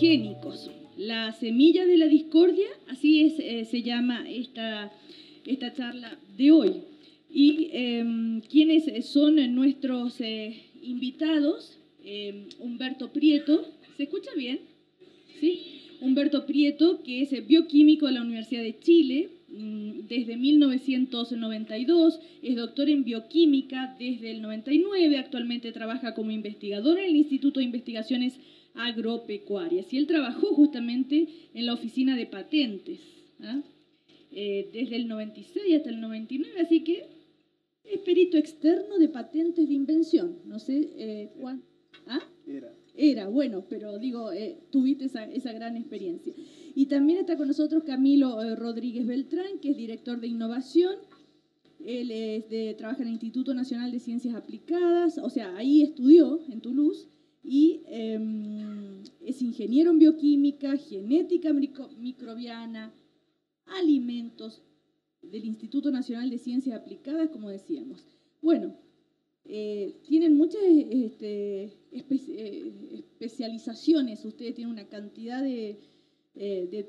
transgénicos, la semilla de la discordia, así es, se llama esta charla de hoy. Y quienes son nuestros invitados, Humberto Prieto, ¿se escucha bien? ¿Sí? Humberto Prieto, que es bioquímico de la Universidad de Chile desde 1992, es doctor en bioquímica desde el 99, actualmente trabaja como investigador en el Instituto de Investigaciones Agropecuarias y él trabajó justamente en la oficina de patentes desde el 96 hasta el 99, así que es perito externo de patentes de invención, no sé cuál. Era, bueno, pero digo, tuviste esa gran experiencia. Y también está con nosotros Camilo Rodríguez Beltrán, que es director de innovación. Él trabaja en el Instituto Nacional de Ciencias Aplicadas, o sea, ahí estudió en Toulouse, y es ingeniero en bioquímica, genética microbiana, alimentos, del Instituto Nacional de Ciencias Aplicadas, como decíamos. Bueno, tienen muchas especializaciones, ustedes tienen una cantidad de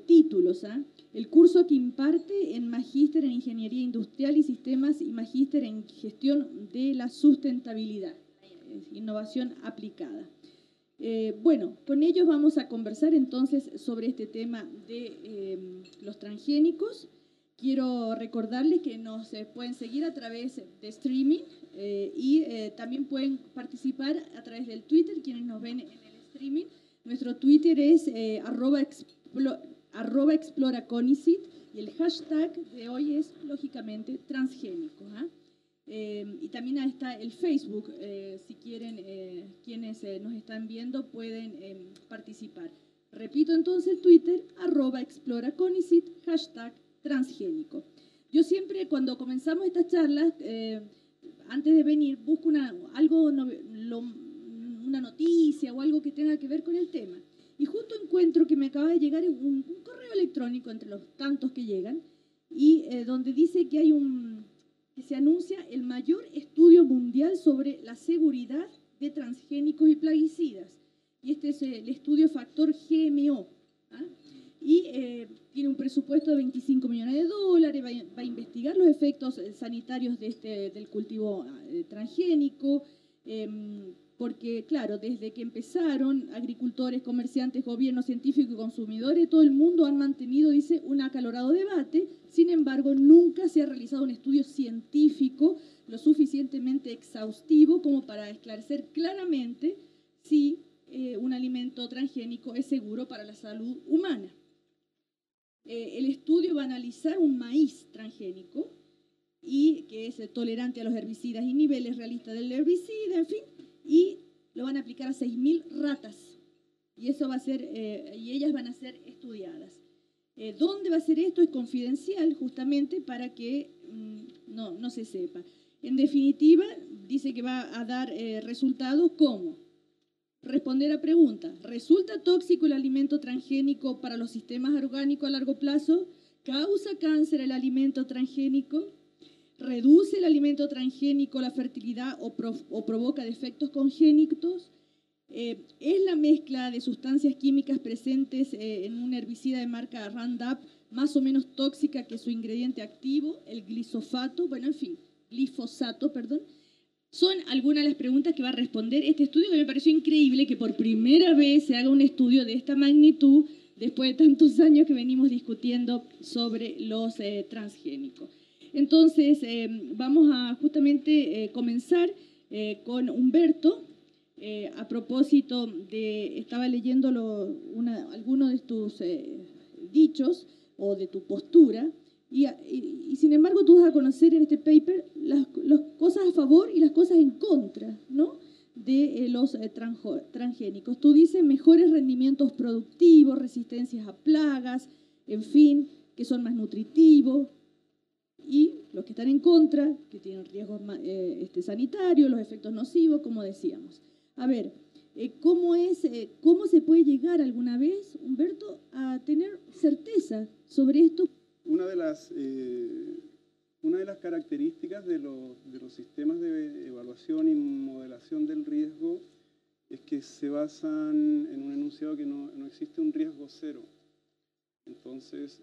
títulos. El curso que imparte en Magíster en Ingeniería Industrial y Sistemas y Magíster en Gestión de la Sustentabilidad, Innovación Aplicada. Bueno, con ellos vamos a conversar entonces sobre este tema de los transgénicos. Quiero recordarles que nos pueden seguir a través de streaming y también pueden participar a través del Twitter, quienes nos ven en el streaming. Nuestro Twitter es @exploraconicet y el hashtag de hoy es, lógicamente, transgénico. Y también ahí está el Facebook, si quieren, quienes nos están viendo pueden participar. Repito entonces el Twitter, @exploraconicet, hashtag transgénico. Yo siempre, cuando comenzamos estas charlas, antes de venir, busco una noticia o algo que tenga que ver con el tema. Y justo encuentro que me acaba de llegar un correo electrónico, entre los tantos que llegan, y donde dice que que se anuncia el mayor estudio mundial sobre la seguridad de transgénicos y plaguicidas. Y este es el estudio Factor GMO. Y tiene un presupuesto de $25 millones, va a investigar los efectos sanitarios del cultivo transgénico, porque, claro, desde que empezaron, agricultores, comerciantes, gobiernos, científicos y consumidores, todo el mundo han mantenido, dice, un acalorado debate. Sin embargo, nunca se ha realizado un estudio científico lo suficientemente exhaustivo como para esclarecer claramente si un alimento transgénico es seguro para la salud humana. El estudio va a analizar un maíz transgénico y que es tolerante a los herbicidas y niveles realistas del herbicida, en fin, y lo van a aplicar a 6.000 ratas y eso va a ser y ellas van a ser estudiadas. ¿Dónde va a ser esto? Es confidencial, justamente para que no se sepa. En definitiva, dice que va a dar resultados como responder a preguntas. ¿Resulta tóxico el alimento transgénico para los sistemas orgánicos a largo plazo? ¿Causa cáncer el alimento transgénico? ¿Reduce el alimento transgénico la fertilidad o provoca defectos congénitos? ¿Es la mezcla de sustancias químicas presentes en un herbicida de marca Roundup más o menos tóxica que su ingrediente activo, el glifosato? Bueno, en fin, glifosato, perdón. Son algunas de las preguntas que va a responder este estudio, que me pareció increíble que por primera vez se haga un estudio de esta magnitud después de tantos años que venimos discutiendo sobre los transgénicos. Entonces, vamos a justamente comenzar con Humberto. A propósito estaba leyendo algunos de tus dichos o de tu postura, y sin embargo tú vas a conocer en este paper las cosas a favor y las cosas en contra, ¿no?, de los transgénicos. Tú dices mejores rendimientos productivos, resistencias a plagas, en fin, que son más nutritivos, y los que están en contra, que tienen riesgos sanitarios, los efectos nocivos, como decíamos. A ver, ¿cómo se puede llegar alguna vez, Humberto, a tener certeza sobre esto? Una de las características de los sistemas de evaluación y modelación del riesgo es que se basan en un enunciado que no existe un riesgo cero. Entonces,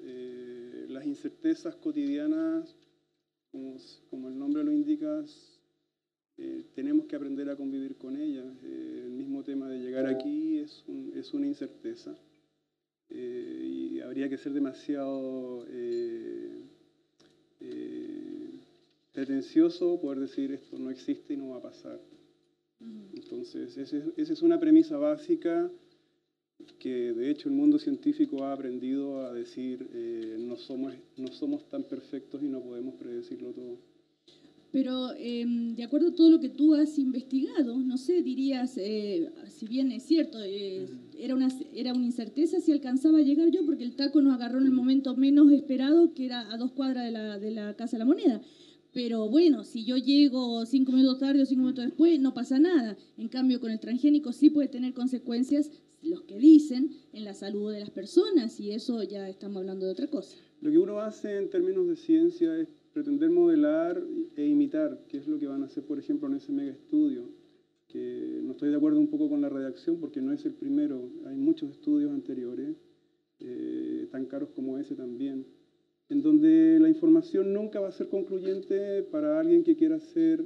las incertezas cotidianas, como el nombre lo indica, tenemos que aprender a convivir con ellas. El mismo tema de llegar aquí es una incerteza. Y habría que ser demasiado pretencioso poder decir esto no existe y no va a pasar. Entonces, esa es una premisa básica que de hecho el mundo científico ha aprendido a decir no somos tan perfectos y no podemos predecirlo todo. Pero de acuerdo a todo lo que tú has investigado, no sé, dirías, si bien es cierto, era una incerteza si alcanzaba a llegar yo, porque el taco nos agarró en el momento menos esperado, que era a 2 cuadras de la Casa de la Moneda. Pero bueno, si yo llego 5 minutos tarde o 5 minutos después, no pasa nada. En cambio, con el transgénico sí puede tener consecuencias, los que dicen, en la salud de las personas, y eso ya estamos hablando de otra cosa. Lo que uno hace en términos de ciencia es pretender modelar e imitar, que es lo que van a hacer, por ejemplo, en ese mega estudio, que no estoy de acuerdo un poco con la redacción porque no es el primero, hay muchos estudios anteriores, tan caros como ese también, en donde la información nunca va a ser concluyente para alguien que quiera ser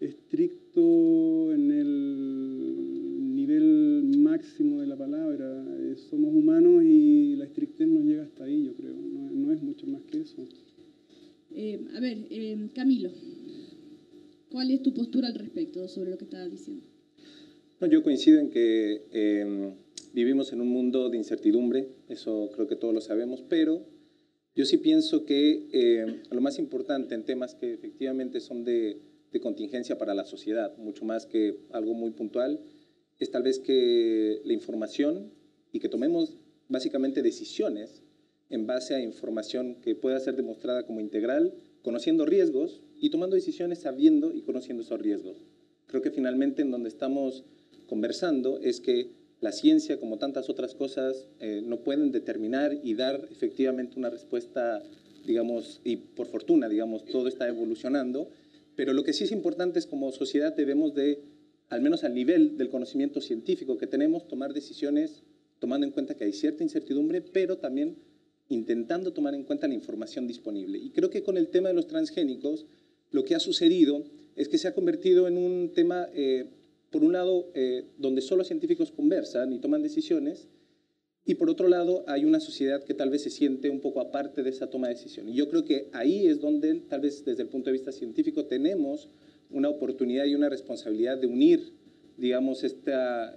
estricto en el nivel máximo de la palabra. Somos humanos y la estrictez nos llega hasta ahí, yo creo, no es mucho más que eso. Camilo, ¿cuál es tu postura al respecto sobre lo que estabas diciendo? No, yo coincido en que vivimos en un mundo de incertidumbre, eso creo que todos lo sabemos, pero yo sí pienso que lo más importante en temas que efectivamente son de contingencia para la sociedad, mucho más que algo muy puntual, es tal vez que la información y que tomemos básicamente decisiones en base a información que pueda ser demostrada como integral, conociendo riesgos y tomando decisiones sabiendo y conociendo esos riesgos. Creo que finalmente en donde estamos conversando es que la ciencia, como tantas otras cosas, no pueden determinar y dar efectivamente una respuesta, digamos, y por fortuna, digamos, todo está evolucionando, pero lo que sí es importante es como sociedad debemos de, al menos al nivel del conocimiento científico que tenemos, tomar decisiones tomando en cuenta que hay cierta incertidumbre, pero también intentando tomar en cuenta la información disponible. Y creo que con el tema de los transgénicos, lo que ha sucedido es que se ha convertido en un tema, por un lado, donde solo científicos conversan y toman decisiones, y por otro lado, hay una sociedad que tal vez se siente un poco aparte de esa toma de decisión. Y yo creo que ahí es donde, tal vez desde el punto de vista científico, tenemos una oportunidad y una responsabilidad de unir, digamos, esta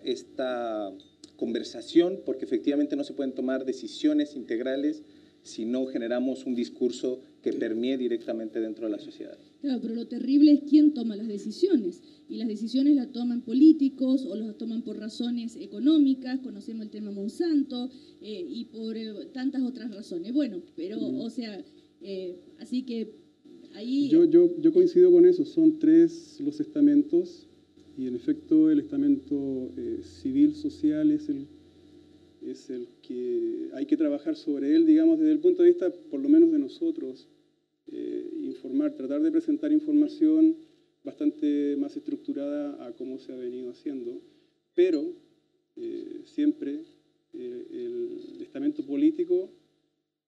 conversación, porque efectivamente no se pueden tomar decisiones integrales si no generamos un discurso que permee directamente dentro de la sociedad. Claro, pero lo terrible es quién toma las decisiones. Y las decisiones las toman políticos o las toman por razones económicas, conocemos el tema Monsanto, y por tantas otras razones. Bueno, pero, o sea, así que ahí... Yo coincido con eso, son 3 los estamentos, y en efecto el estamento civil, social es el que hay que trabajar sobre él, digamos, desde el punto de vista, por lo menos de nosotros, informar, tratar de presentar información bastante más estructurada a cómo se ha venido haciendo, pero siempre el estamento político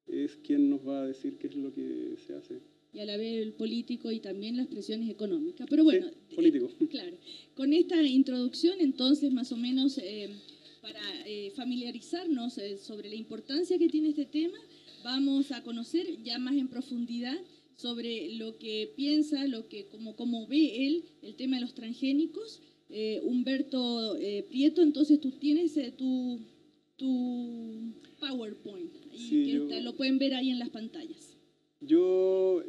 es quien nos va a decir qué es lo que se hace. Y a la vez el político y también las presiones económicas. Pero bueno, sí, político. Claro. Con esta introducción, entonces, más o menos, para familiarizarnos sobre la importancia que tiene este tema, vamos a conocer ya más en profundidad sobre lo que piensa, cómo ve él el tema de los transgénicos. Humberto Prieto, entonces tú tienes tu PowerPoint, sí, que lo pueden ver ahí en las pantallas. Yo,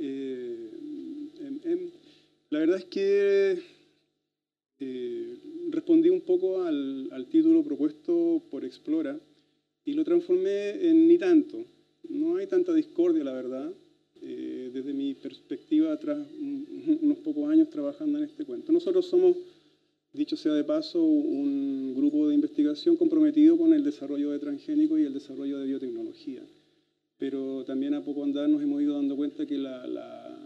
la verdad es que respondí un poco al título propuesto por Explora y lo transformé en ni tanto. No hay tanta discordia, la verdad, desde mi perspectiva, tras unos pocos años trabajando en este cuento. Nosotros somos, dicho sea de paso, un grupo de investigación comprometido con el desarrollo de transgénicos y el desarrollo de biotecnología. Pero también a poco andar nos hemos ido dando cuenta que la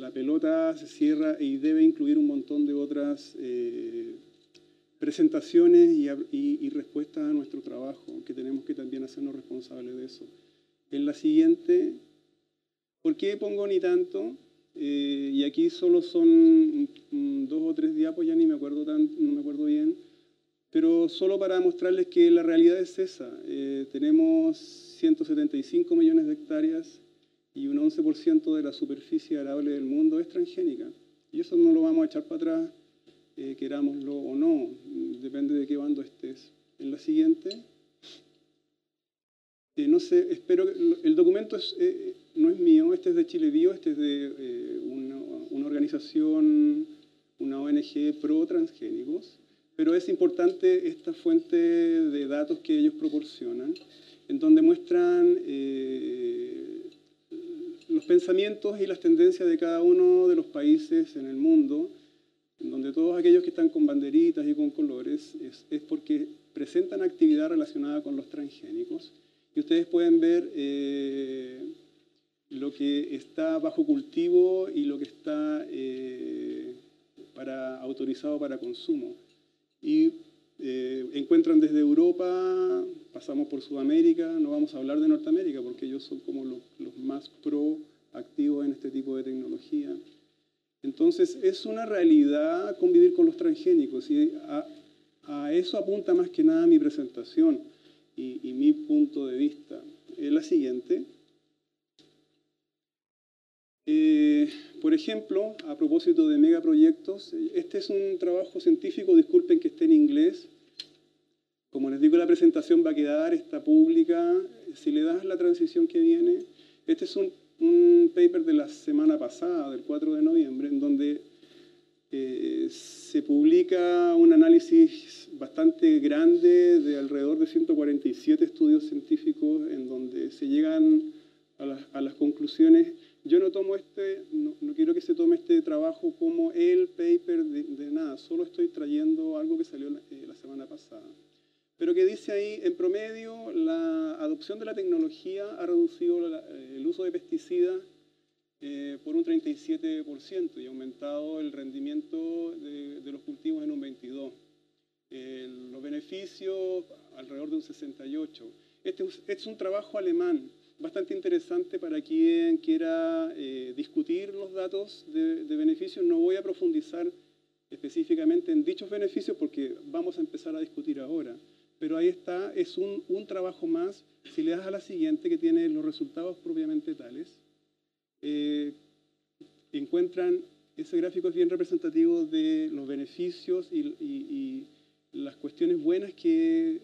la pelota se cierra y debe incluir un montón de otras presentaciones y respuestas a nuestro trabajo, que tenemos que también hacernos responsables de eso. En la siguiente, ¿por qué pongo ni tanto? Y aquí solo son 2 o 3 diapos, ya ni me acuerdo no me acuerdo bien, pero solo para mostrarles que la realidad es esa. Tenemos 175 millones de hectáreas y un 11% de la superficie arable del mundo es transgénica. Y eso no lo vamos a echar para atrás, querámoslo o no, depende de qué bando estés. En la siguiente, no sé, espero que el documento no es mío, este es de Chile Bio, este es de una organización, una ONG pro transgénicos, pero es importante esta fuente de datos que ellos proporcionan, en donde muestran los pensamientos y las tendencias de cada uno de los países en el mundo, en donde todos aquellos que están con banderitas y con colores es porque presentan actividad relacionada con los transgénicos. Y ustedes pueden ver lo que está bajo cultivo y lo que está autorizado para consumo. Y encuentran desde Europa, pasamos por Sudamérica, no vamos a hablar de Norteamérica porque ellos son como los más proactivos en este tipo de tecnología. Entonces, es una realidad convivir con los transgénicos y a eso apunta más que nada mi presentación y mi punto de vista. La siguiente. Por ejemplo, a propósito de megaproyectos, este es un trabajo científico, disculpen que esté en inglés. Como les digo, la presentación va a quedar, está pública. Si le das la transición que viene, este es un paper de la semana pasada, del 4 de noviembre, en donde se publica un análisis bastante grande de alrededor de 147 estudios científicos en donde se llegan a las conclusiones. Yo no tomo no quiero que se tome este trabajo como el paper de nada, solo estoy trayendo algo que salió la semana pasada. Pero que dice ahí, en promedio, la adopción de la tecnología ha reducido el uso de pesticidas por un 37% y ha aumentado el rendimiento de los cultivos en un 22%. Los beneficios, alrededor de un 68%. Este es un trabajo alemán bastante interesante para quien quiera discutir los datos de beneficios. No voy a profundizar específicamente en dichos beneficios porque vamos a empezar a discutir ahora. Pero ahí está, es un trabajo más. Si le das a la siguiente, que tiene los resultados propiamente tales, encuentran, ese gráfico es bien representativo de los beneficios y las cuestiones buenas que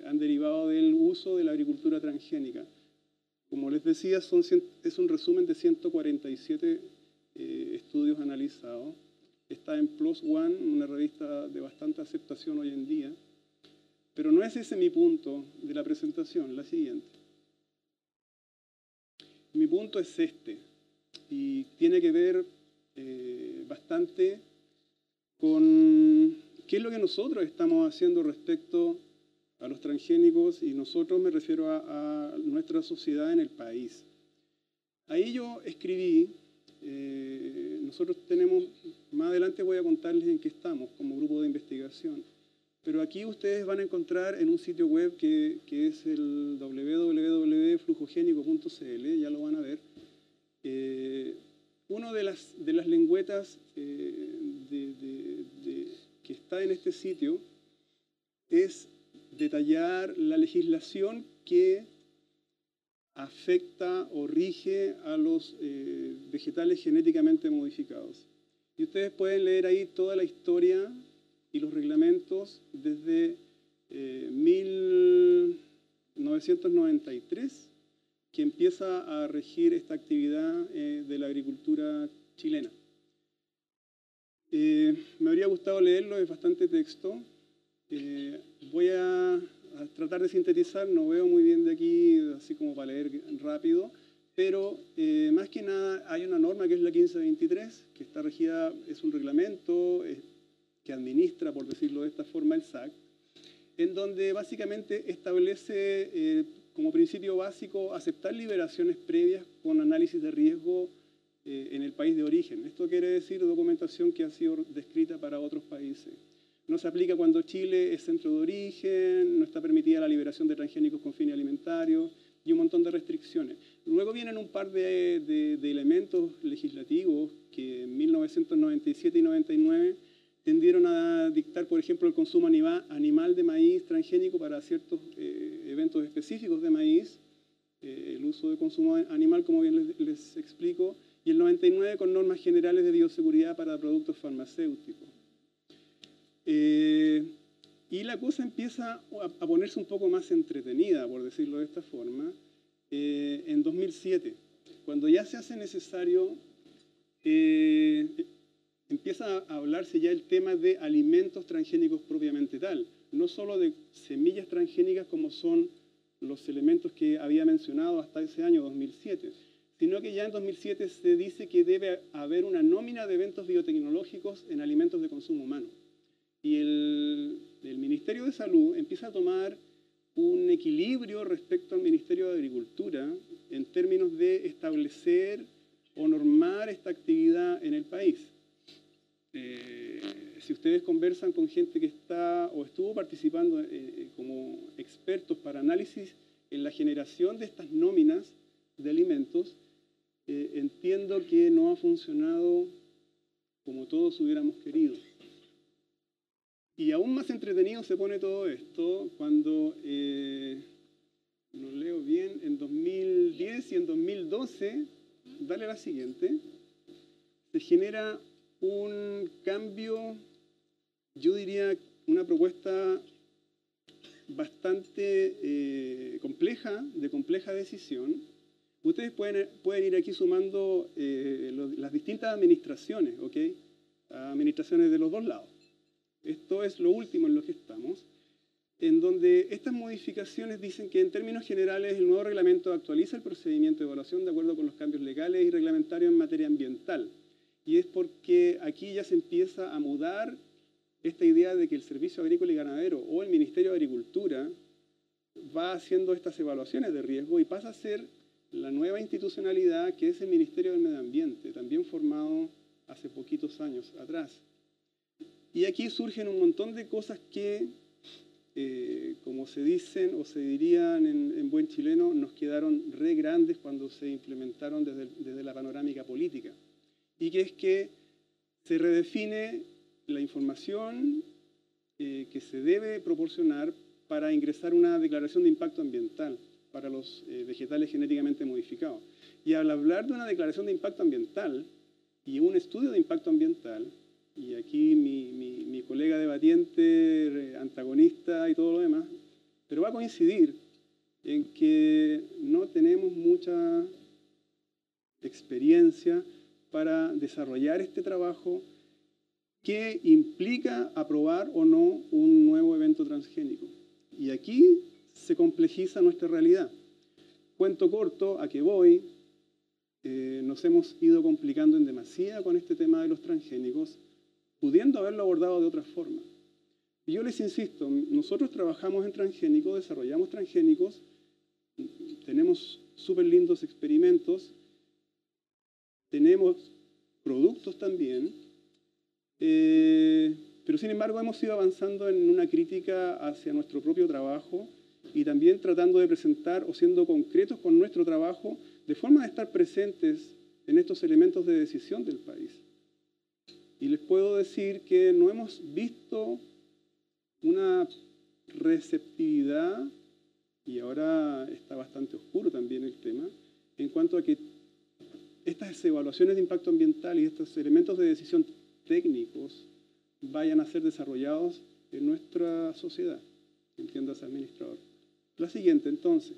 han derivado del uso de la agricultura transgénica. Como les decía, es un resumen de 147 estudios analizados. Está en PLOS ONE, una revista de bastante aceptación hoy en día. Pero no es ese mi punto de la presentación, la siguiente. Mi punto es este, y tiene que ver bastante con qué es lo que nosotros estamos haciendo respecto a los transgénicos, y nosotros me refiero a nuestra sociedad en el país. Ahí yo escribí, nosotros tenemos, más adelante voy a contarles en qué estamos como grupo de investigación, pero aquí ustedes van a encontrar en un sitio web que es el www.flujogénico.cl, ya lo van a ver, una de las lengüetas que está en este sitio es detallar la legislación que afecta o rige a los vegetales genéticamente modificados. Y ustedes pueden leer ahí toda la historia y los reglamentos desde 1993, que empieza a regir esta actividad de la agricultura chilena. Me habría gustado leerlo, es bastante texto. Voy a tratar de sintetizar, no veo muy bien de aquí, así como para leer rápido, pero más que nada hay una norma que es la 1523, que está regida, es un reglamento que administra, por decirlo de esta forma, el SAC, en donde básicamente establece como principio básico aceptar liberaciones previas con análisis de riesgo en el país de origen. Esto quiere decir documentación que ha sido descrita para otros países. No se aplica cuando Chile es centro de origen, no está permitida la liberación de transgénicos con fines alimentarios y un montón de restricciones. Luego vienen un par de elementos legislativos que en 1997 y 99 tendieron a dictar, por ejemplo, el consumo animal de maíz transgénico para ciertos eventos específicos de maíz, el uso de consumo animal, como bien les explico, y el 99 con normas generales de bioseguridad para productos farmacéuticos. Y la cosa empieza a ponerse un poco más entretenida, por decirlo de esta forma, en 2007, cuando ya se hace necesario, empieza a hablarse ya el tema de alimentos transgénicos propiamente tal, no solo de semillas transgénicas como son los elementos que había mencionado hasta ese año 2007, sino que ya en 2007 se dice que debe haber una nómina de eventos biotecnológicos en alimentos de consumo humano. Y el Ministerio de Salud empieza a tomar un equilibrio respecto al Ministerio de Agricultura en términos de establecer o normar esta actividad en el país. Si ustedes conversan con gente que está o estuvo participando como expertos para análisis en la generación de estas nóminas de alimentos, entiendo que no ha funcionado como todos hubiéramos querido. Y aún más entretenido se pone todo esto cuando, no leo bien, en 2010 y en 2012, dale a la siguiente, se genera un cambio, yo diría una propuesta bastante compleja, de compleja decisión. Ustedes pueden ir aquí sumando las distintas administraciones, ¿ok? Administraciones de los dos lados. Esto es lo último en lo que estamos, en donde estas modificaciones dicen que en términos generales el nuevo reglamento actualiza el procedimiento de evaluación de acuerdo con los cambios legales y reglamentarios en materia ambiental. Y es porque aquí ya se empieza a mudar esta idea de que el Servicio Agrícola y Ganadero o el Ministerio de Agricultura va haciendo estas evaluaciones de riesgo y pasa a ser la nueva institucionalidad que es el Ministerio del Medio Ambiente, también formado hace poquitos años atrás. Y aquí surgen un montón de cosas que, como se dicen o se dirían en buen chileno, nos quedaron re grandes cuando se implementaron desde la panorámica política. Y que es que se redefine la información que se debe proporcionar para ingresar una declaración de impacto ambiental para los vegetales genéticamente modificados. Y al hablar de una declaración de impacto ambiental y un estudio de impacto ambiental, y aquí mi colega debatiente, antagonista y todo lo demás, pero va a coincidir en que no tenemos mucha experiencia para desarrollar este trabajo que implica aprobar o no un nuevo evento transgénico. Y aquí se complejiza nuestra realidad. Cuento corto, a qué voy. Nos hemos ido complicando en demasía con este tema de los transgénicos, pudiendo haberlo abordado de otra forma. Y yo les insisto, nosotros trabajamos en transgénicos, desarrollamos transgénicos, tenemos súper lindos experimentos, tenemos productos también, pero sin embargo hemos ido avanzando en una crítica hacia nuestro propio trabajo y también tratando de presentar o siendo concretos con nuestro trabajo de forma de estar presentes en estos elementos de decisión del país. Y les puedo decir que no hemos visto una receptividad, y ahora está bastante oscuro también el tema, en cuanto a que estas evaluaciones de impacto ambiental y estos elementos de decisión técnicos vayan a ser desarrollados en nuestra sociedad. Entiéndase, administrador. La siguiente, entonces.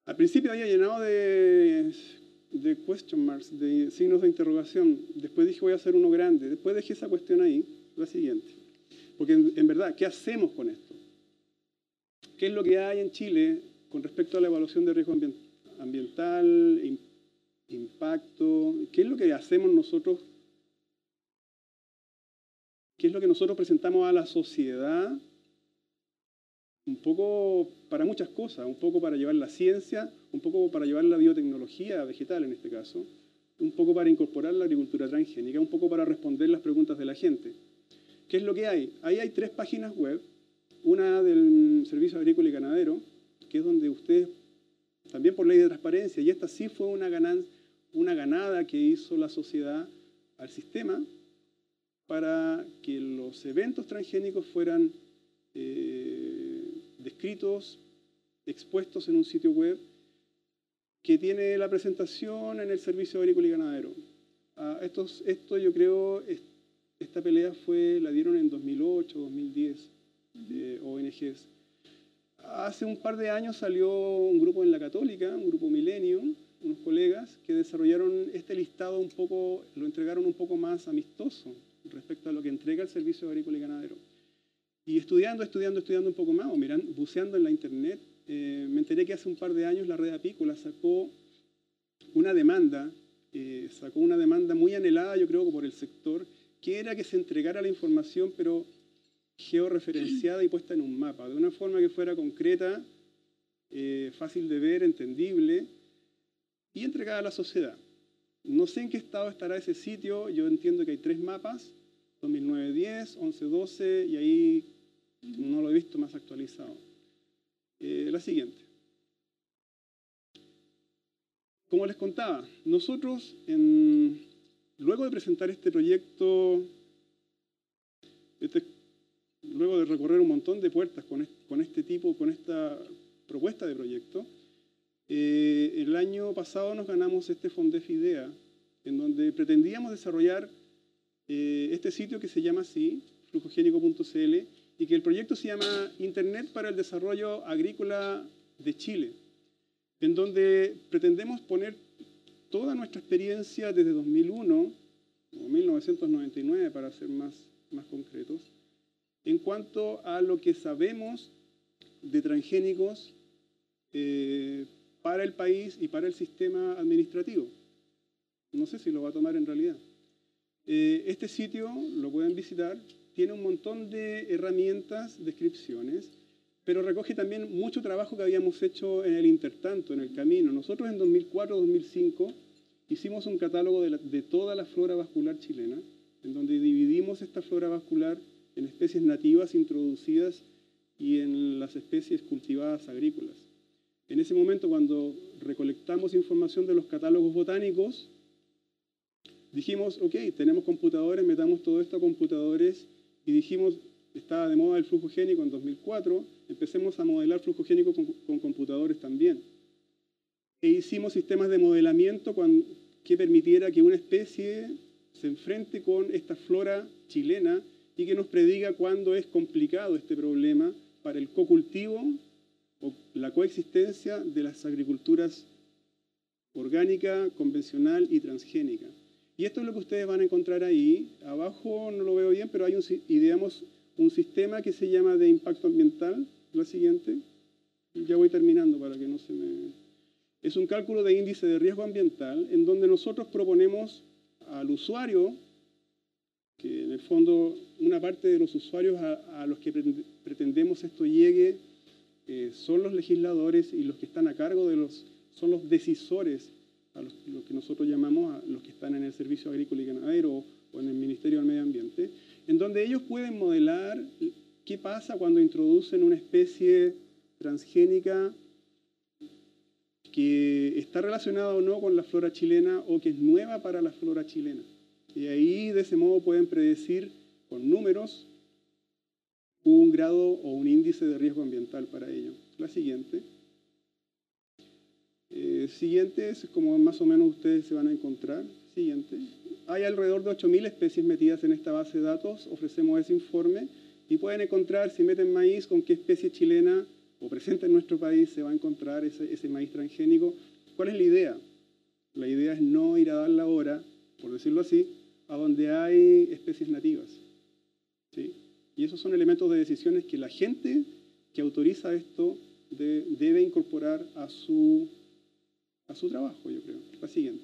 Al principio había llenado de question marks, de signos de interrogación. Después dije voy a hacer uno grande. Después dejé esa cuestión ahí, la siguiente. Porque en verdad, ¿qué hacemos con esto? ¿Qué es lo que hay en Chile con respecto a la evaluación de riesgo ambiental, impacto? ¿Qué es lo que hacemos nosotros? ¿Qué es lo que nosotros presentamos a la sociedad un poco para muchas cosas, un poco para llevar la ciencia, un poco para llevar la biotecnología vegetal en este caso, un poco para incorporar la agricultura transgénica, un poco para responder las preguntas de la gente. ¿Qué es lo que hay? Ahí hay 3 páginas web, una del Servicio Agrícola y Ganadero, que es donde ustedes, también por ley de transparencia, y esta sí fue una ganada que hizo la sociedad al sistema para que los eventos transgénicos fueran descritos, expuestos en un sitio web que tiene la presentación en el Servicio Agrícola y Ganadero. Esto yo creo, esta pelea la dieron en 2008, 2010, ONGs. Hace un par de años salió un grupo en la Católica, un grupo Milenio, unos colegas que desarrollaron este listado un poco, lo entregaron un poco más amistoso respecto a lo que entrega el Servicio Agrícola y Ganadero. Y estudiando un poco más, o buceando en la internet, me enteré que hace un par de años la Red Apícola sacó una demanda muy anhelada, yo creo, por el sector, que era que se entregara la información, pero georreferenciada y puesta en un mapa, de una forma que fuera concreta, fácil de ver, entendible y entregada a la sociedad. No sé en qué estado estará ese sitio, yo entiendo que hay 3 mapas, 2009-10, 11-12 y ahí no lo he visto más actualizado. La siguiente. Como les contaba, nosotros, luego de presentar este proyecto, luego de recorrer un montón de puertas con esta propuesta de proyecto, el año pasado nos ganamos este Fondef IDEA, en donde pretendíamos desarrollar este sitio que se llama así, flujogénico.cl, y que el proyecto se llama Internet para el Desarrollo Agrícola de Chile, en donde pretendemos poner toda nuestra experiencia desde 2001, o 1999 para ser más concretos, en cuanto a lo que sabemos de transgénicos para el país y para el sistema administrativo. No sé si lo va a tomar en realidad. Este sitio, lo pueden visitar, tiene un montón de herramientas, descripciones, pero recoge también mucho trabajo que habíamos hecho en el intertanto, en el camino. Nosotros en 2004-2005 hicimos un catálogo de toda la flora vascular chilena, en donde dividimos esta flora vascular en especies nativas introducidas y en las especies cultivadas agrícolas. En ese momento, cuando recolectamos información de los catálogos botánicos, dijimos, ok, tenemos computadores, metamos todo esto a computadores y dijimos, estaba de moda el flujo génico en 2004, empecemos a modelar flujo génico con computadores también. E hicimos sistemas de modelamiento que permitiera que una especie se enfrente con esta flora chilena y que nos prediga cuándo es complicado este problema para el cocultivo o la coexistencia de las agriculturas orgánica, convencional y transgénica. Y esto es lo que ustedes van a encontrar ahí. Abajo no lo veo bien, pero hay un sistema que se llama de impacto ambiental. La siguiente. Ya voy terminando para que no se me... Es un cálculo de índice de riesgo ambiental en donde nosotros proponemos al usuario, que en el fondo una parte de los usuarios a los que pretendemos esto llegue son los legisladores y los que están a cargo son los decisores, a los que nosotros llamamos a los que están en el Servicio Agrícola y Ganadero o en el Ministerio del Medio Ambiente, en donde ellos pueden modelar qué pasa cuando introducen una especie transgénica que está relacionada o no con la flora chilena o que es nueva para la flora chilena. Y ahí, de ese modo, pueden predecir con números un grado o un índice de riesgo ambiental para ello. La siguiente. Siguiente es como más o menos ustedes se van a encontrar. Siguiente. Hay alrededor de 8.000 especies metidas en esta base de datos. Ofrecemos ese informe y pueden encontrar, si meten maíz, con qué especie chilena o presente en nuestro país se va a encontrar ese maíz transgénico. ¿Cuál es la idea? La idea es no ir a dar la hora, por decirlo así, a donde hay especies nativas. ¿Sí? Y esos son elementos de decisiones que la gente que autoriza esto debe incorporar a su trabajo, yo creo. La siguiente.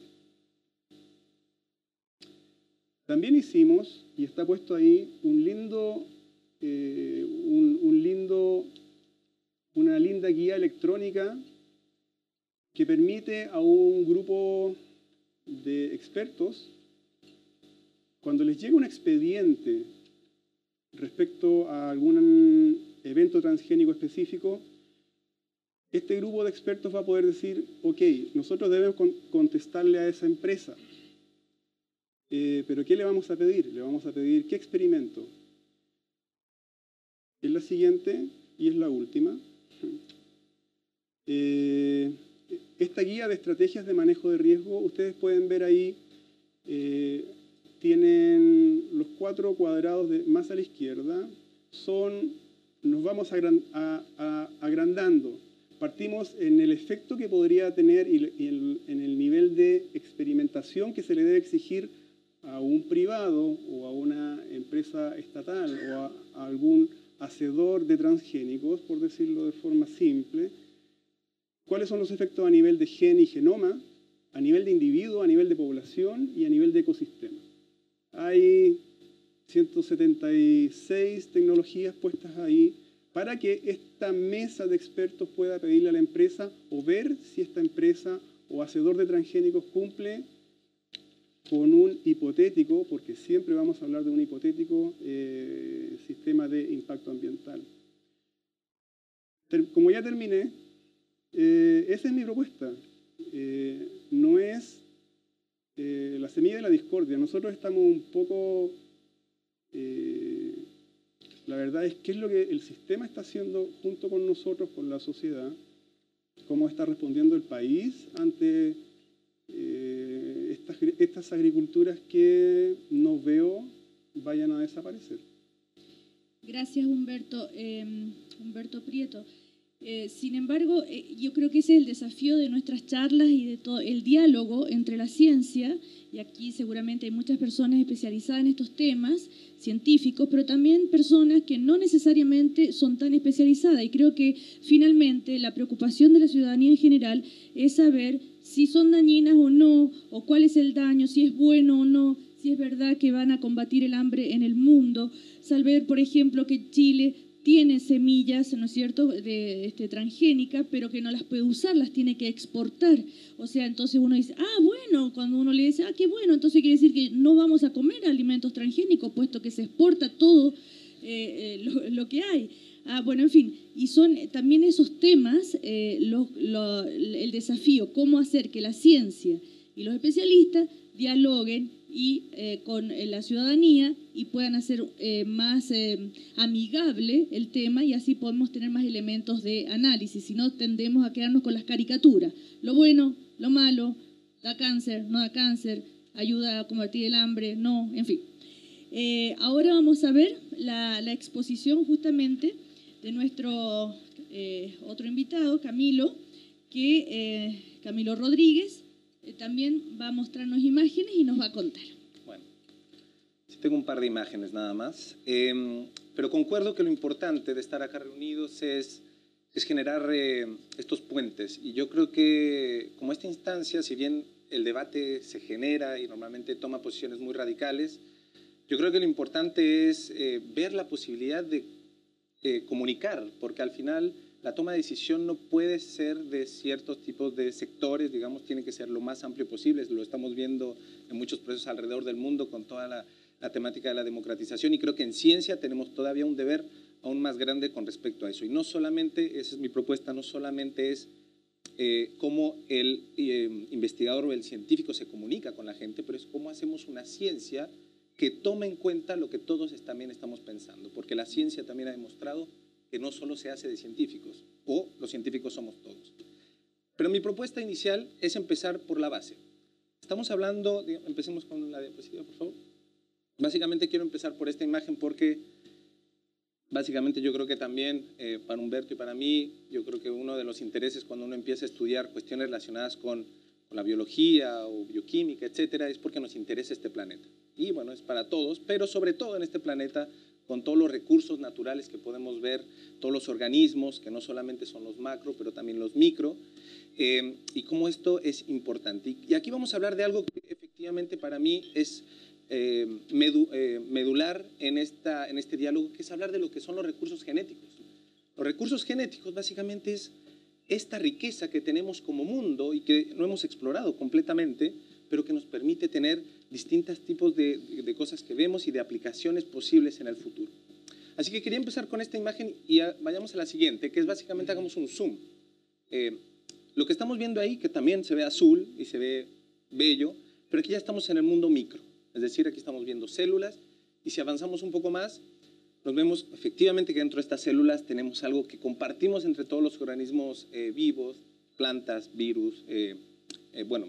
También hicimos, y está puesto ahí, un lindo guía electrónica que permite a un grupo de expertos, cuando les llega un expediente respecto a algún evento transgénico específico, este grupo de expertos va a poder decir, ok, nosotros debemos contestarle a esa empresa, pero ¿qué le vamos a pedir? Le vamos a pedir ¿qué experimento? Es la siguiente y es la última. Esta guía de estrategias de manejo de riesgo, ustedes pueden ver ahí, tienen los 4 cuadrados más a la izquierda, nos vamos agrandando. Partimos en el efecto que podría tener y en el nivel de experimentación que se le debe exigir a un privado o a una empresa estatal o a algún hacedor de transgénicos, por decirlo de forma simple. ¿Cuáles son los efectos a nivel de gen y genoma, a nivel de individuo, a nivel de población y a nivel de ecosistema? Hay 176 tecnologías puestas ahí para que esta mesa de expertos pueda pedirle a la empresa o ver si esta empresa o hacedor de transgénicos cumple con un hipotético, porque siempre vamos a hablar de un hipotético sistema de impacto ambiental. Como ya terminé, esa es mi propuesta. No es la semilla de la discordia. Nosotros estamos un poco... la verdad es qué es lo que el sistema está haciendo junto con nosotros, con la sociedad, cómo está respondiendo el país ante estas agriculturas que no veo vayan a desaparecer. Gracias, Humberto. Humberto Prieto. Sin embargo, yo creo que ese es el desafío de nuestras charlas y de todo el diálogo entre la ciencia, y aquí seguramente hay muchas personas especializadas en estos temas, científicos, pero también personas que no necesariamente son tan especializadas. Y creo que finalmente la preocupación de la ciudadanía en general es saber si son dañinas o no, o cuál es el daño, si es bueno o no, si es verdad que van a combatir el hambre en el mundo. Saber, por ejemplo, que Chile tiene semillas, ¿no es cierto?, transgénicas, pero que no las puede usar, las tiene que exportar. O sea, entonces uno dice, bueno, cuando uno le dice, qué bueno, entonces quiere decir que no vamos a comer alimentos transgénicos, puesto que se exporta todo lo que hay. Bueno, en fin, y son también esos temas, el desafío, cómo hacer que la ciencia y los especialistas dialoguen y con la ciudadanía y puedan hacer más amigable el tema, y así podemos tener más elementos de análisis. Si no, tendemos a quedarnos con las caricaturas. Lo bueno, lo malo, da cáncer, no da cáncer, ayuda a combatir el hambre, no, en fin. Ahora vamos a ver la exposición justamente de nuestro otro invitado, Camilo Rodríguez. También va a mostrarnos imágenes y nos va a contar. Bueno, sí tengo un par de imágenes nada más, pero concuerdo que lo importante de estar acá reunidos es generar estos puentes. Y yo creo que como esta instancia, si bien el debate se genera y normalmente toma posiciones muy radicales, yo creo que lo importante es ver la posibilidad de comunicar, porque al final la toma de decisión no puede ser de ciertos tipos de sectores, digamos, tiene que ser lo más amplio posible. Lo estamos viendo en muchos procesos alrededor del mundo con toda la temática de la democratización, y creo que en ciencia tenemos todavía un deber aún más grande con respecto a eso. Y no solamente, esa es mi propuesta, no solamente es cómo el investigador o el científico se comunica con la gente, pero es cómo hacemos una ciencia que tome en cuenta lo que todos también estamos pensando, porque la ciencia también ha demostrado que no solo se hace de científicos, o los científicos somos todos. Pero mi propuesta inicial es empezar por la base. Estamos hablando, empecemos con la diapositiva, por favor. Básicamente quiero empezar por esta imagen porque básicamente yo creo que también para Humberto y para mí, yo creo que uno de los intereses cuando uno empieza a estudiar cuestiones relacionadas con la biología o bioquímica, etcétera, es porque nos interesa este planeta. Y bueno, es para todos, pero sobre todo en este planeta, con todos los recursos naturales que podemos ver, todos los organismos, que no solamente son los macro, pero también los micro, y cómo esto es importante. Y aquí vamos a hablar de algo que efectivamente para mí es medular en este diálogo, que es hablar de lo que son los recursos genéticos. Los recursos genéticos básicamente es esta riqueza que tenemos como mundo y que no hemos explorado completamente, pero que nos permite tener distintos tipos de cosas que vemos y de aplicaciones posibles en el futuro. Así que quería empezar con esta imagen y vayamos a la siguiente, que es básicamente hagamos un zoom. Lo que estamos viendo ahí, que también se ve azul y se ve bello, pero aquí ya estamos en el mundo micro, es decir, aquí estamos viendo células y si avanzamos un poco más, nos vemos efectivamente que dentro de estas células tenemos algo que compartimos entre todos los organismos vivos, plantas, virus, bueno,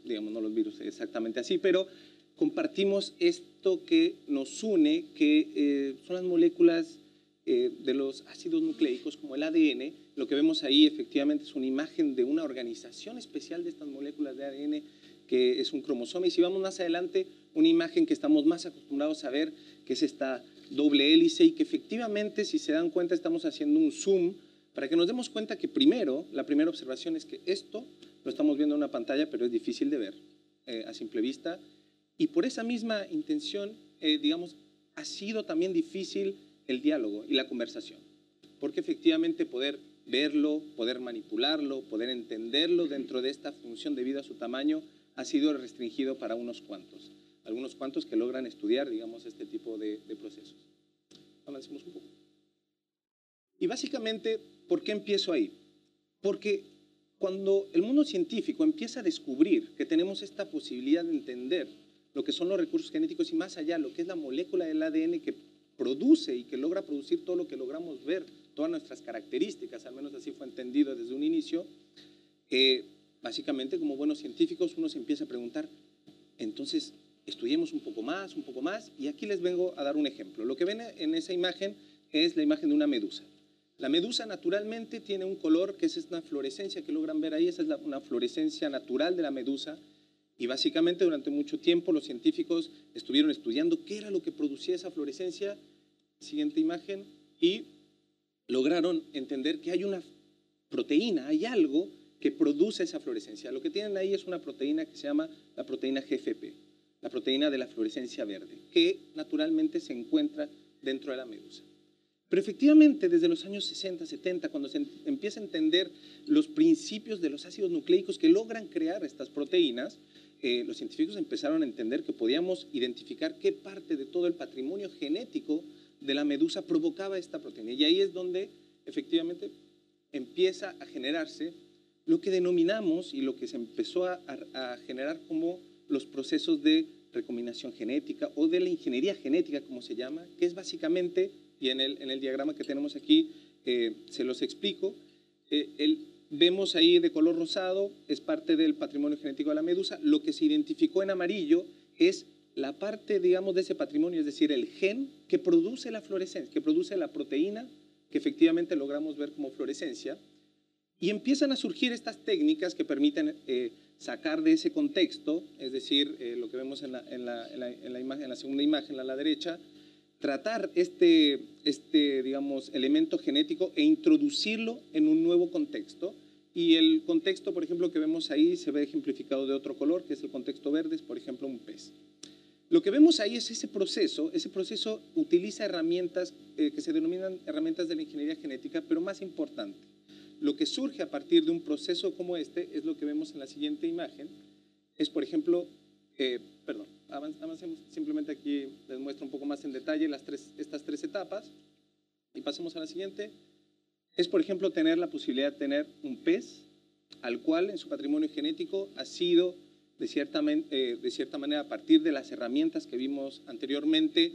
digamos no los virus exactamente así, pero compartimos esto que nos une, que son las moléculas de los ácidos nucleicos como el ADN. Lo que vemos ahí efectivamente es una imagen de una organización especial de estas moléculas de ADN que es un cromosoma, y si vamos más adelante, una imagen que estamos más acostumbrados a ver, que es esta doble hélice, y que efectivamente, si se dan cuenta, estamos haciendo un zoom para que nos demos cuenta que primero, la primera observación es que esto lo estamos viendo en una pantalla, pero es difícil de ver a simple vista, y por esa misma intención, digamos, ha sido también difícil el diálogo y la conversación, porque efectivamente poder verlo, poder manipularlo, poder entenderlo dentro de esta función debido a su tamaño ha sido restringido para unos cuantos, algunos cuantos que logran estudiar, digamos, este tipo de procesos. Avancemos un poco. Y básicamente, ¿por qué empiezo ahí? Porque cuando el mundo científico empieza a descubrir que tenemos esta posibilidad de entender lo que son los recursos genéticos y más allá, lo que es la molécula del ADN que produce y que logra producir todo lo que logramos ver, todas nuestras características, al menos así fue entendido desde un inicio, básicamente como buenos científicos uno se empieza a preguntar, entonces estudiemos un poco más, y aquí les vengo a dar un ejemplo. Lo que ven en esa imagen es la imagen de una medusa. La medusa naturalmente tiene un color que es una fluorescencia que logran ver ahí, esa es una fluorescencia natural de la medusa, y básicamente durante mucho tiempo los científicos estuvieron estudiando qué era lo que producía esa fluorescencia, siguiente imagen, y lograron entender que hay una proteína, hay algo que produce esa fluorescencia. Lo que tienen ahí es una proteína que se llama la proteína GFP, la proteína de la fluorescencia verde, que naturalmente se encuentra dentro de la medusa. Pero efectivamente, desde los años 60, 70, cuando se empieza a entender los principios de los ácidos nucleicos que logran crear estas proteínas, los científicos empezaron a entender que podíamos identificar qué parte de todo el patrimonio genético de la medusa provocaba esta proteína. Y ahí es donde efectivamente empieza a generarse lo que denominamos y lo que se empezó a generar como los procesos de recombinación genética o de la ingeniería genética, como se llama, que es básicamente, y en el diagrama que tenemos aquí se los explico, vemos ahí de color rosado, es parte del patrimonio genético de la medusa. Lo que se identificó en amarillo es la parte, digamos, de ese patrimonio, es decir, el gen que produce la fluorescencia, que produce la proteína que efectivamente logramos ver como fluorescencia. Y empiezan a surgir estas técnicas que permiten sacar de ese contexto, es decir, lo que vemos en la segunda imagen a la derecha, tratar digamos, elemento genético e introducirlo en un nuevo contexto. Y el contexto, por ejemplo, que vemos ahí se ve ejemplificado de otro color, que es el contexto verde, es, por ejemplo, un pez. Lo que vemos ahí es ese proceso utiliza herramientas que se denominan herramientas de la ingeniería genética, pero más importante, lo que surge a partir de un proceso como este es lo que vemos en la siguiente imagen, es, por ejemplo, avancemos, simplemente aquí les muestro un poco más en detalle estas tres etapas y pasemos a la siguiente. Es, por ejemplo, tener la posibilidad de tener un pez al cual en su patrimonio genético ha sido, de cierta manera, a partir de las herramientas que vimos anteriormente,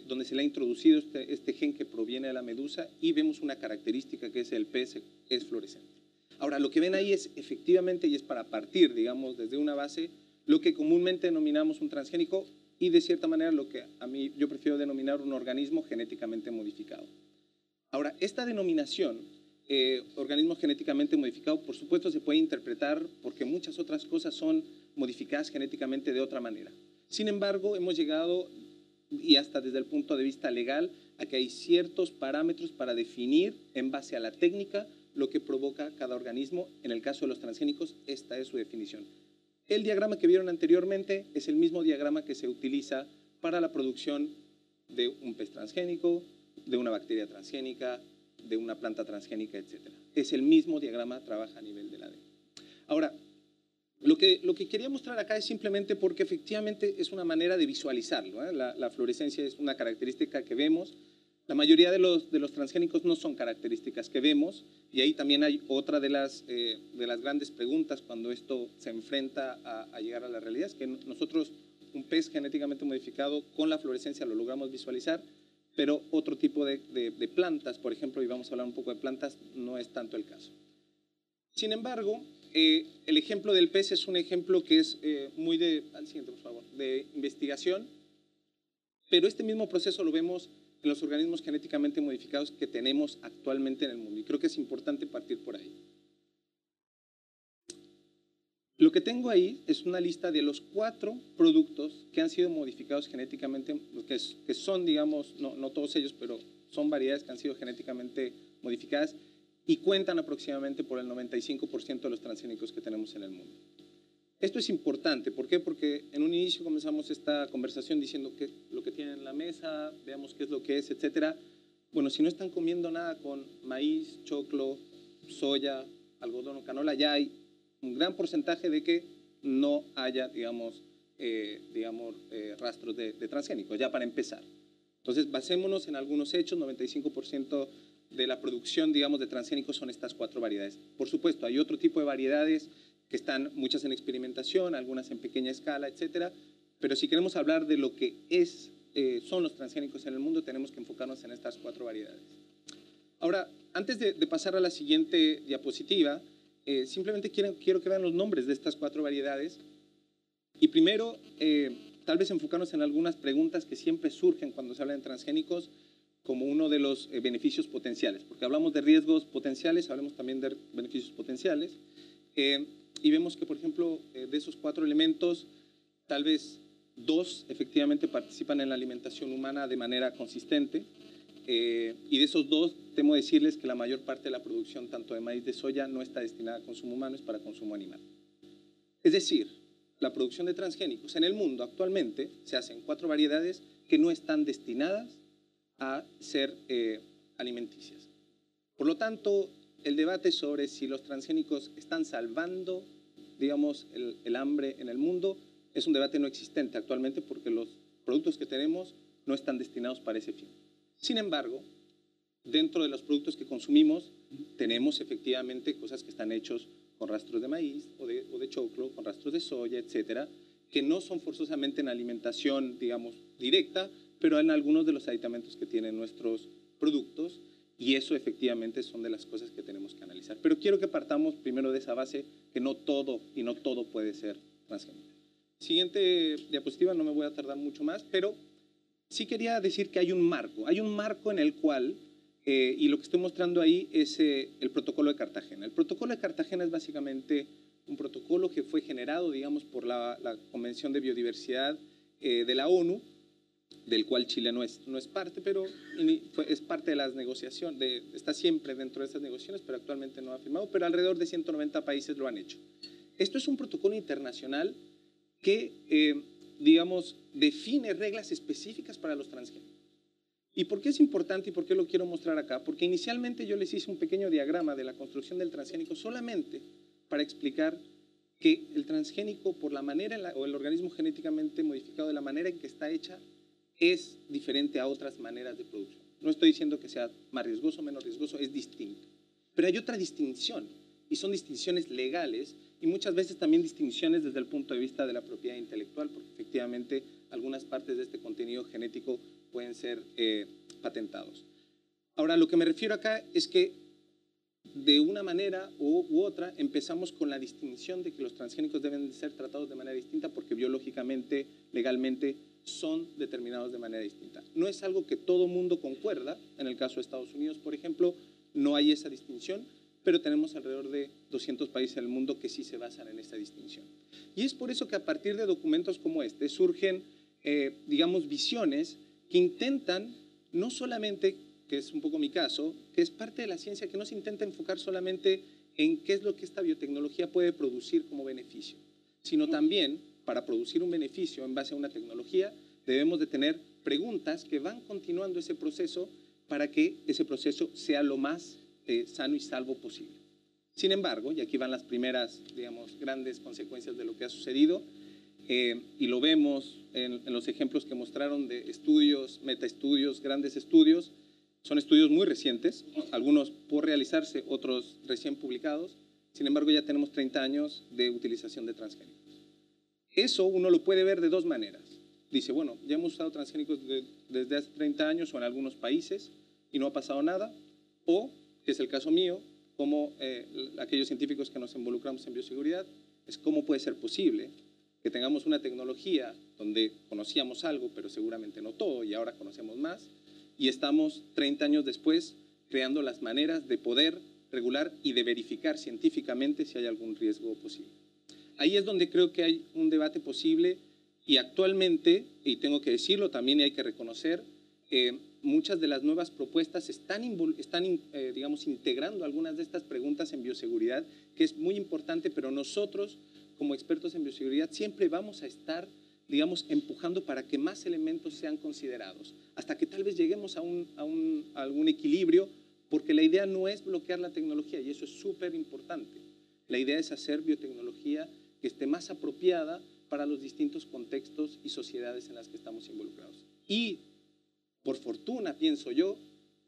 donde se le ha introducido este gen que proviene de la medusa, y vemos una característica que es el pez es fluorescente. Ahora, lo que ven ahí es efectivamente, y es para partir, digamos, desde una base, lo que comúnmente denominamos un transgénico y de cierta manera lo que yo prefiero denominar un organismo genéticamente modificado. Ahora, esta denominación, organismo genéticamente modificado, por supuesto se puede interpretar porque muchas otras cosas son modificadas genéticamente de otra manera. Sin embargo, hemos llegado, y hasta desde el punto de vista legal, a que hay ciertos parámetros para definir en base a la técnica lo que provoca cada organismo. En el caso de los transgénicos, esta es su definición. El diagrama que vieron anteriormente es el mismo diagrama que se utiliza para la producción de un pez transgénico, de una bacteria transgénica, de una planta transgénica, etc. es el mismo diagrama, trabaja a nivel del ADN. Ahora, lo que quería mostrar acá es simplemente porque efectivamente es una manera de visualizarlo, ¿eh? La fluorescencia es una característica que vemos. La mayoría de los transgénicos no son características que vemos, y ahí también hay otra de las grandes preguntas cuando esto se enfrenta a llegar a la realidad, es que nosotros un pez genéticamente modificado con la fluorescencia lo logramos visualizar, pero otro tipo de plantas, por ejemplo, y vamos a hablar un poco de plantas, no es tanto el caso. Sin embargo, el ejemplo del pez es un ejemplo que es muy al siguiente, por favor, de investigación, pero este mismo proceso lo vemos en los organismos genéticamente modificados que tenemos actualmente en el mundo, y creo que es importante partir por ahí. Lo que tengo ahí es una lista de los 4 productos que han sido modificados genéticamente, que son, digamos, no todos ellos, pero son variedades que han sido genéticamente modificadas y cuentan aproximadamente por el 95% de los transgénicos que tenemos en el mundo. Esto es importante, ¿por qué? Porque en un inicio comenzamos esta conversación diciendo que lo que tienen en la mesa, veamos qué es lo que es, etcétera. Bueno, si no están comiendo nada con maíz, choclo, soya, algodón o canola, ya hay un gran porcentaje de que no haya, digamos, rastros de transgénicos, ya para empezar. Entonces, basémonos en algunos hechos, 95% de la producción, digamos, de transgénicos son estas 4 variedades. Por supuesto, hay otro tipo de variedades que están muchas en experimentación, algunas en pequeña escala, etcétera, pero si queremos hablar de lo que son los transgénicos en el mundo, tenemos que enfocarnos en estas 4 variedades. Ahora, antes de pasar a la siguiente diapositiva, simplemente quiero que vean los nombres de estas 4 variedades. Y primero, tal vez enfocarnos en algunas preguntas que siempre surgen cuando se habla de transgénicos, como uno de los beneficios potenciales. Porque hablamos de riesgos potenciales, hablamos también de beneficios potenciales. Y vemos que, por ejemplo, de esos 4 elementos, tal vez 2 efectivamente participan en la alimentación humana de manera consistente. Y de esos 2, temo decirles que la mayor parte de la producción, tanto de maíz de soya, no está destinada a consumo humano, es para consumo animal. Es decir, la producción de transgénicos en el mundo actualmente se hace en 4 variedades que no están destinadas a ser alimenticias. Por lo tanto, el debate sobre si los transgénicos están salvando, digamos, el hambre en el mundo es un debate no existente actualmente porque los productos que tenemos no están destinados para ese fin. Sin embargo, dentro de los productos que consumimos tenemos efectivamente cosas que están hechos con rastros de maíz o de choclo, con rastros de soya, etcétera, que no son forzosamente en alimentación, digamos, directa, pero en algunos de los aditamentos que tienen nuestros productos, y eso efectivamente son de las cosas que tenemos que analizar. Pero quiero que partamos primero de esa base que no todo puede ser transgénico. Siguiente diapositiva, no me voy a tardar mucho más, pero sí quería decir que hay un marco en el cual, y lo que estoy mostrando ahí es el protocolo de Cartagena. El protocolo de Cartagena es básicamente un protocolo que fue generado, digamos, por la Convención de Biodiversidad de la ONU, del cual Chile no es parte, pero es parte de las negociaciones, está siempre dentro de estas negociaciones, pero actualmente no ha firmado, pero alrededor de 190 países lo han hecho. Esto es un protocolo internacional que, digamos, define reglas específicas para los transgénicos. ¿Y por qué es importante y por qué lo quiero mostrar acá? Porque inicialmente yo les hice un pequeño diagrama de la construcción del transgénico solamente para explicar que el transgénico, por la manera, o el organismo genéticamente modificado, de la manera en que está hecha, es diferente a otras maneras de producción. No estoy diciendo que sea más riesgoso o menos riesgoso, es distinto. Pero hay otra distinción, y son distinciones legales, y muchas veces también distinciones desde el punto de vista de la propiedad intelectual, porque efectivamente algunas partes de este contenido genético pueden ser patentados. Ahora, lo que me refiero acá es que de una manera u otra empezamos con la distinción de que los transgénicos deben ser tratados de manera distinta porque biológicamente, legalmente, son determinados de manera distinta. No es algo que todo mundo concuerda. En el caso de Estados Unidos, por ejemplo, no hay esa distinción, pero tenemos alrededor de 200 países en el mundo que sí se basan en esa distinción. Y es por eso que a partir de documentos como este surgen, digamos, visiones que intentan, no solamente, que es un poco mi caso, que es parte de la ciencia, que no se intenta enfocar solamente en qué es lo que esta biotecnología puede producir como beneficio, sino también, para producir un beneficio en base a una tecnología, debemos de tener preguntas que van continuando ese proceso para que ese proceso sea lo más sano y salvo posible. Sin embargo, y aquí van las primeras, digamos, grandes consecuencias de lo que ha sucedido, y lo vemos en los ejemplos que mostraron de estudios, metaestudios, grandes estudios. Son estudios muy recientes, algunos por realizarse, otros recién publicados. Sin embargo, ya tenemos 30 años de utilización de transgénicos. Eso uno lo puede ver de dos maneras. Dice, bueno, ya hemos usado transgénicos desde hace 30 años o en algunos países y no ha pasado nada. O, que es el caso mío, como aquellos científicos que nos involucramos en bioseguridad, es cómo puede ser posible que tengamos una tecnología donde conocíamos algo, pero seguramente no todo, y ahora conocemos más, y estamos 30 años después creando las maneras de poder regular y de verificar científicamente si hay algún riesgo posible. Ahí es donde creo que hay un debate posible y actualmente, y tengo que decirlo también y hay que reconocer, muchas de las nuevas propuestas están digamos, integrando algunas de estas preguntas en bioseguridad, que es muy importante, pero nosotros, como expertos en bioseguridad, siempre vamos a estar, digamos, empujando para que más elementos sean considerados, hasta que tal vez lleguemos a algún equilibrio, porque la idea no es bloquear la tecnología, y eso es súper importante. La idea es hacer biotecnología que esté más apropiada para los distintos contextos y sociedades en las que estamos involucrados. Y, por fortuna, pienso yo,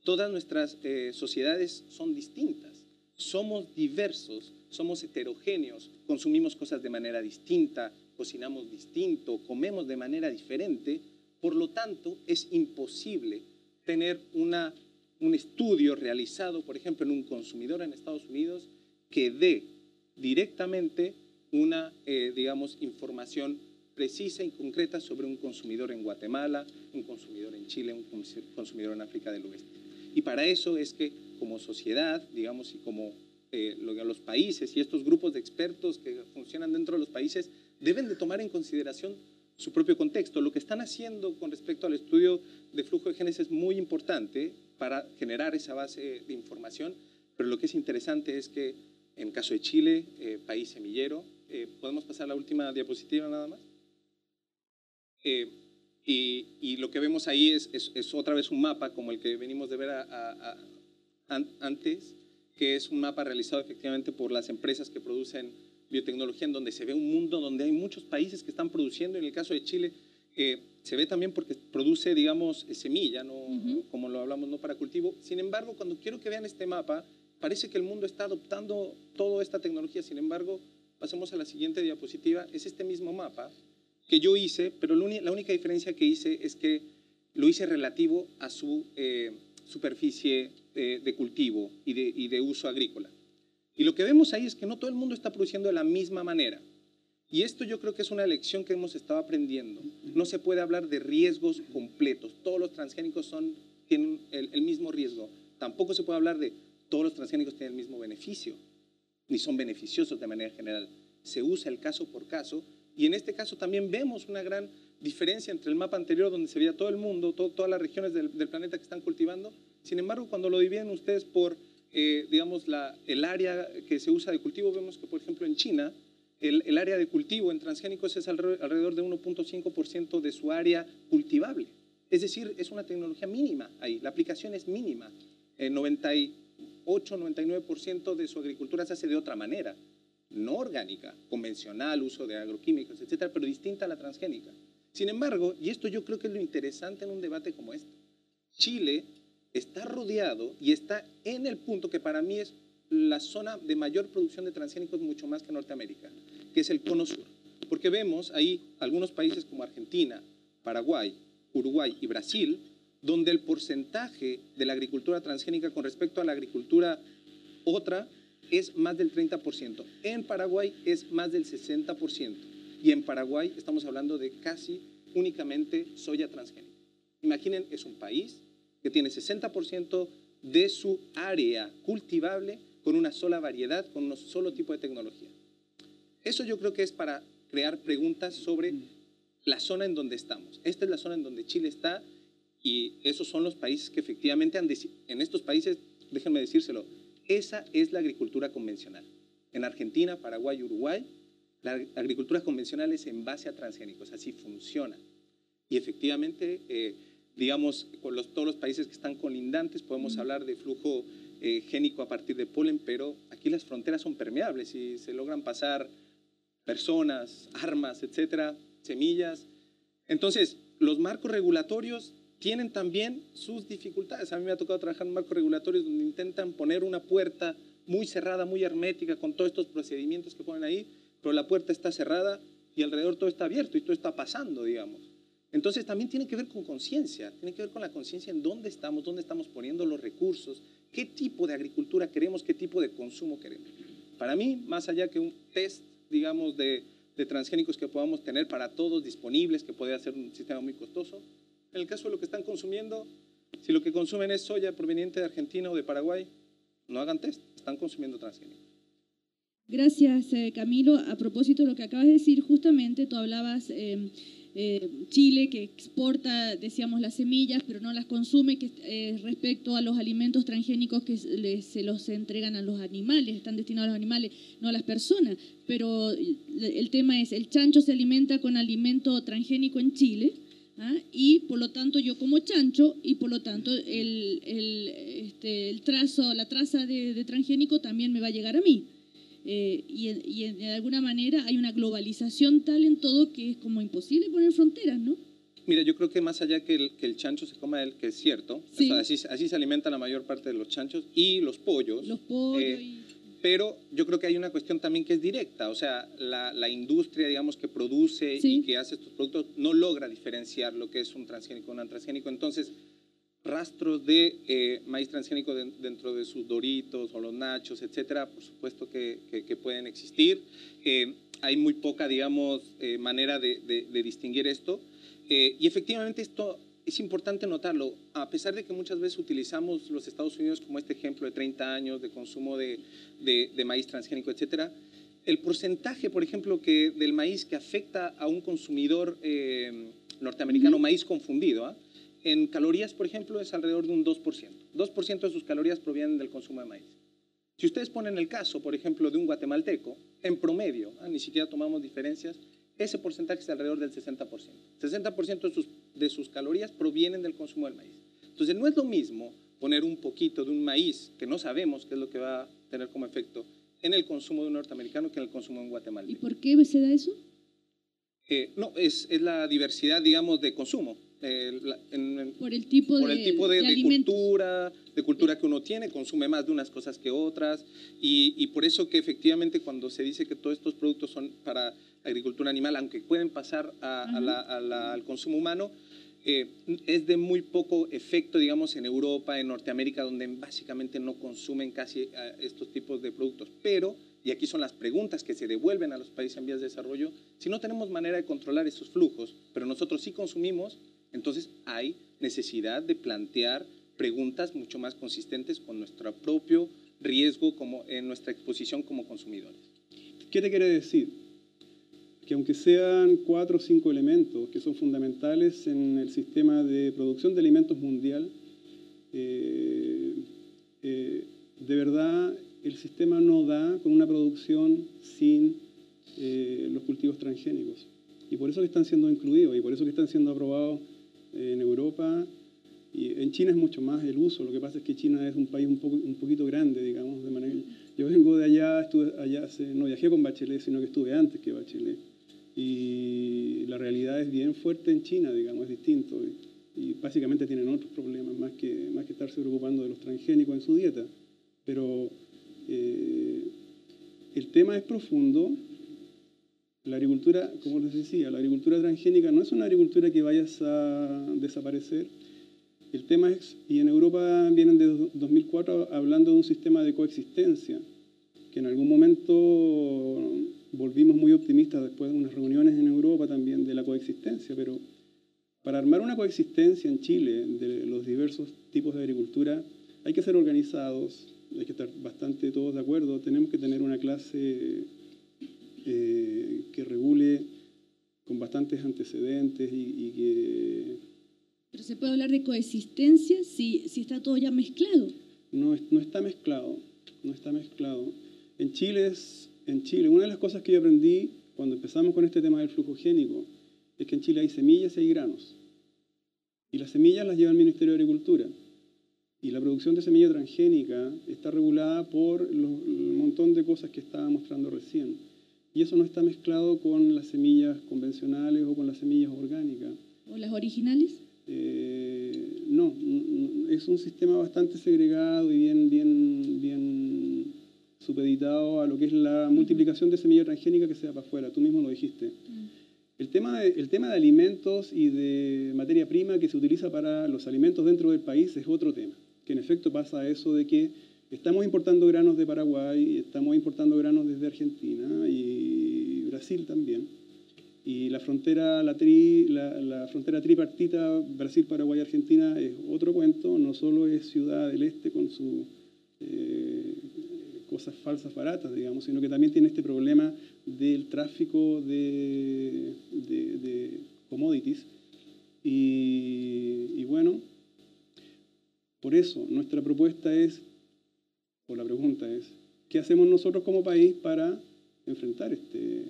todas nuestras sociedades son distintas. Somos diversos, somos heterogéneos, consumimos cosas de manera distinta, cocinamos distinto, comemos de manera diferente. Por lo tanto, es imposible tener un estudio realizado, por ejemplo, en un consumidor en Estados Unidos que dé directamente una, digamos, información precisa y concreta sobre un consumidor en Guatemala, un consumidor en Chile, un consumidor en África del Oeste. Y para eso es que como sociedad, digamos, y como los países y estos grupos de expertos que funcionan dentro de los países deben de tomar en consideración su propio contexto. Lo que están haciendo con respecto al estudio de flujo de genes es muy importante para generar esa base de información, pero lo que es interesante es que en caso de Chile, país semillero, ¿podemos pasar la última diapositiva nada más? Y lo que vemos ahí es otra vez un mapa como el que venimos de ver antes, que es un mapa realizado efectivamente por las empresas que producen biotecnología, en donde se ve un mundo donde hay muchos países que están produciendo. En el caso de Chile, se ve también porque produce, digamos, semilla, ¿no? Como lo hablamos, no para cultivo. Sin embargo, cuando quiero que vean este mapa, parece que el mundo está adoptando toda esta tecnología. Sin embargo, pasemos a la siguiente diapositiva. Es este mismo mapa que yo hice, pero la única diferencia que hice es que lo hice relativo a su superficie de cultivo y de uso agrícola. Y lo que vemos ahí es que no todo el mundo está produciendo de la misma manera. Y esto yo creo que es una lección que hemos estado aprendiendo. No se puede hablar de riesgos completos. Todos los transgénicos tienen el mismo riesgo. Tampoco se puede hablar de todos los transgénicos tienen el mismo beneficio, ni son beneficiosos de manera general. Se usa el caso por caso, y en este caso también vemos una gran diferencia entre el mapa anterior, donde se veía todo el mundo, todas las regiones del planeta que están cultivando. Sin embargo, cuando lo dividen ustedes por, digamos, el área que se usa de cultivo, vemos que, por ejemplo, en China, el área de cultivo en transgénicos es alrededor de 1.5% de su área cultivable. Es decir, es una tecnología mínima ahí, la aplicación es mínima. 98-99% de su agricultura se hace de otra manera, no orgánica, convencional, uso de agroquímicos, etcétera, pero distinta a la transgénica. Sin embargo, y esto yo creo que es lo interesante en un debate como este, Chile está rodeado y está en el punto que para mí es la zona de mayor producción de transgénicos mucho más que Norteamérica, que es el Cono Sur. Porque vemos ahí algunos países como Argentina, Paraguay, Uruguay y Brasil, donde el porcentaje de la agricultura transgénica con respecto a la agricultura otra es más del 30%. En Paraguay es más del 60%. Y en Paraguay estamos hablando de casi únicamente soya transgénica. Imaginen, es un país que tiene 60% de su área cultivable con una sola variedad, con un solo tipo de tecnología. Eso yo creo que es para crear preguntas sobre la zona en donde estamos. Esta es la zona en donde Chile está y esos son los países que efectivamente en estos países, déjenme decírselo, esa es la agricultura convencional. En Argentina, Paraguay y Uruguay, la agricultura convencional es en base a transgénicos, así funciona. Y efectivamente, digamos, con todos los países que están colindantes, podemos hablar de flujo génico a partir de polen, pero aquí las fronteras son permeables y se logran pasar personas, armas, etcétera, semillas. Entonces, los marcos regulatorios tienen también sus dificultades. A mí me ha tocado trabajar en marcos regulatorios donde intentan poner una puerta muy cerrada, muy hermética, con todos estos procedimientos que ponen ahí, pero la puerta está cerrada y alrededor todo está abierto y todo está pasando, digamos. Entonces también tiene que ver con conciencia, tiene que ver con la conciencia en dónde estamos poniendo los recursos, qué tipo de agricultura queremos, qué tipo de consumo queremos. Para mí, más allá que un test, digamos, de transgénicos que podamos tener para todos disponibles, que puede ser un sistema muy costoso, en el caso de lo que están consumiendo, si lo que consumen es soya proveniente de Argentina o de Paraguay, no hagan test, están consumiendo transgénicos. Gracias, Camilo. A propósito de lo que acabas de decir, justamente tú hablabas Chile, que exporta, decíamos, las semillas, pero no las consume, que respecto a los alimentos transgénicos que se los entregan a los animales, están destinados a los animales, no a las personas. Pero el tema es, el chancho se alimenta con alimento transgénico en Chile, ¿ah? Y por lo tanto yo como chancho, y por lo tanto la traza de transgénico también me va a llegar a mí. Y de alguna manera hay una globalización tal en todo que es como imposible poner fronteras, ¿no? Mira, yo creo que más allá que el chancho se coma él, que es cierto, sí. O sea, así se alimentan la mayor parte de los chanchos y los pollos. Los pollos Pero yo creo que hay una cuestión también que es directa, o sea, la industria, digamos, que produce sí. y que hace estos productos no logra diferenciar lo que es un transgénico o un transgénico. Entonces, rastros de maíz transgénico dentro de sus Doritos o los nachos, etcétera, por supuesto que pueden existir. Hay muy poca, digamos, manera de distinguir esto. Y efectivamente esto es importante notarlo, a pesar de que muchas veces utilizamos los Estados Unidos como este ejemplo de 30 años de consumo de maíz transgénico, etcétera, el porcentaje, por ejemplo, del maíz que afecta a un consumidor norteamericano, maíz confundido, ¿eh? En calorías, por ejemplo, es alrededor de un 2%. 2% de sus calorías provienen del consumo de maíz. Si ustedes ponen el caso, por ejemplo, de un guatemalteco, en promedio, ni siquiera tomamos diferencias, ese porcentaje es alrededor del 60%. 60% de sus calorías provienen del consumo del maíz. Entonces, no es lo mismo poner un poquito de un maíz, que no sabemos qué es lo que va a tener como efecto, en el consumo de un norteamericano que en el consumo de un guatemalteco. ¿Y por qué se da eso? No, es la diversidad, digamos, de consumo. Por el tipo de cultura que uno tiene, consume más de unas cosas que otras, y por eso que efectivamente cuando se dice que todos estos productos son para agricultura animal, aunque pueden pasar al consumo humano, es de muy poco efecto, digamos, en Europa, en Norteamérica, donde básicamente no consumen casi estos tipos de productos. Pero, y aquí son las preguntas que se devuelven a los países en vías de desarrollo, si no tenemos manera de controlar esos flujos, pero nosotros sí consumimos, entonces hay necesidad de plantear preguntas mucho más consistentes con nuestro propio riesgo, en nuestra exposición como consumidores. ¿Qué te quiere decir? Que aunque sean 4 o 5 elementos que son fundamentales en el sistema de producción de alimentos mundial, de verdad el sistema no da con una producción sin los cultivos transgénicos. Y por eso que están siendo incluidos y por eso que están siendo aprobados en Europa. Y en China es mucho más el uso. Lo que pasa es que China es un país un poquito grande, digamos. Yo vengo de allá, no viajé con Bachelet, sino que estuve antes que Bachelet. Y la realidad es bien fuerte en China, digamos, es distinto. Y básicamente tienen otros problemas, más que estarse preocupando de los transgénicos en su dieta. Pero el tema es profundo. La agricultura, como les decía, la agricultura transgénica no es una agricultura que vaya a desaparecer. El tema es, y en Europa vienen de 2004 hablando de un sistema de coexistencia, que en algún momento volvimos muy optimistas después de unas reuniones en Europa también de la coexistencia, pero para armar una coexistencia en Chile de los diversos tipos de agricultura hay que ser organizados, hay que estar bastante todos de acuerdo, tenemos que tener una clase que regule con bastantes antecedentes y que... ¿Pero se puede hablar de coexistencia si está todo ya mezclado? No está mezclado, no está mezclado. En Chile, una de las cosas que yo aprendí cuando empezamos con este tema del flujo génico es que en Chile hay semillas y hay granos. Y las semillas las lleva el Ministerio de Agricultura. Y la producción de semilla transgénica está regulada por el montón de cosas que estaba mostrando recién. Y eso no está mezclado con las semillas convencionales o con las semillas orgánicas. ¿O las originales? No, es un sistema bastante segregado y bien supeditado a lo que es la multiplicación de semilla transgénica que se da para afuera. Tú mismo lo dijiste. El tema de alimentos y de materia prima que se utiliza para los alimentos dentro del país es otro tema. Que en efecto pasa eso de que estamos importando granos de Paraguay, estamos importando granos desde Argentina y Brasil también. Y la frontera tripartita Brasil, Paraguay, Argentina es otro cuento. No solo es Ciudad del Este con sus cosas falsas baratas, digamos, sino que también tiene este problema del tráfico de commodities. Y bueno, por eso nuestra propuesta es, o la pregunta es, ¿qué hacemos nosotros como país para enfrentar este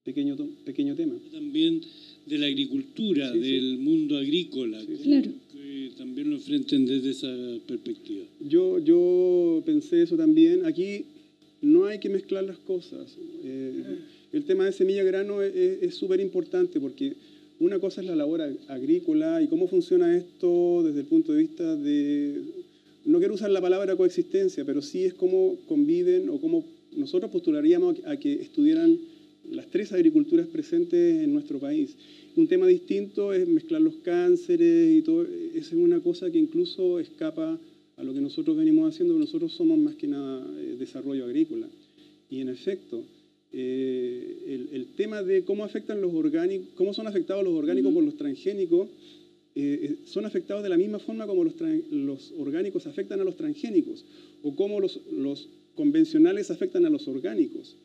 pequeño tema? También de la agricultura, del mundo agrícola, claro, que también lo enfrenten desde esa perspectiva. Yo pensé eso también. Aquí no hay que mezclar las cosas. El tema de semilla-grano es súper importante porque una cosa es la labor agrícola y cómo funciona esto desde el punto de vista de... No quiero usar la palabra coexistencia, pero sí es cómo conviven o cómo nosotros postularíamos a que estuvieran las tres agriculturas presentes en nuestro país. Un tema distinto es mezclar los cánceres y todo. Esa es una cosa que incluso escapa a lo que nosotros venimos haciendo. Nosotros somos más que nada desarrollo agrícola. Y en efecto, el tema de cómo afectan los orgánicos, cómo son afectados los orgánicos por los transgénicos, son afectados de la misma forma como los orgánicos afectan a los transgénicos, o cómo los convencionales afectan a los orgánicos.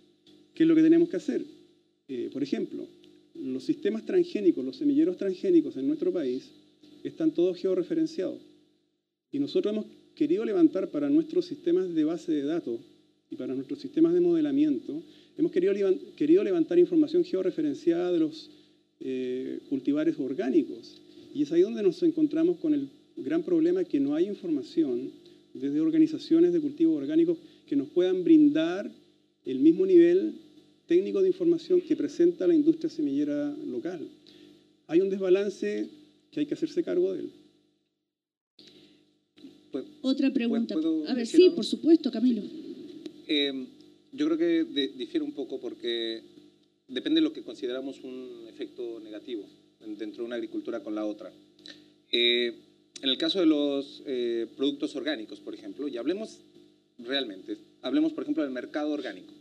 ¿Qué es lo que tenemos que hacer? Por ejemplo, los sistemas transgénicos, los semilleros transgénicos en nuestro país están todos georreferenciados. Y nosotros hemos querido levantar para nuestros sistemas de base de datos y para nuestros sistemas de modelamiento, hemos querido levantar información georreferenciada de los cultivares orgánicos. Y es ahí donde nos encontramos con el gran problema que no hay información desde organizaciones de cultivos orgánicos que nos puedan brindar el mismo nivel técnico de información que presenta la industria semillera local. Hay un desbalance que hay que hacerse cargo de él. Otra pregunta. A ver, sí, por supuesto, Camilo. Yo creo que difiere un poco porque depende de lo que consideramos un efecto negativo dentro de una agricultura con la otra. En el caso de los productos orgánicos, por ejemplo, y hablemos por ejemplo del mercado orgánico.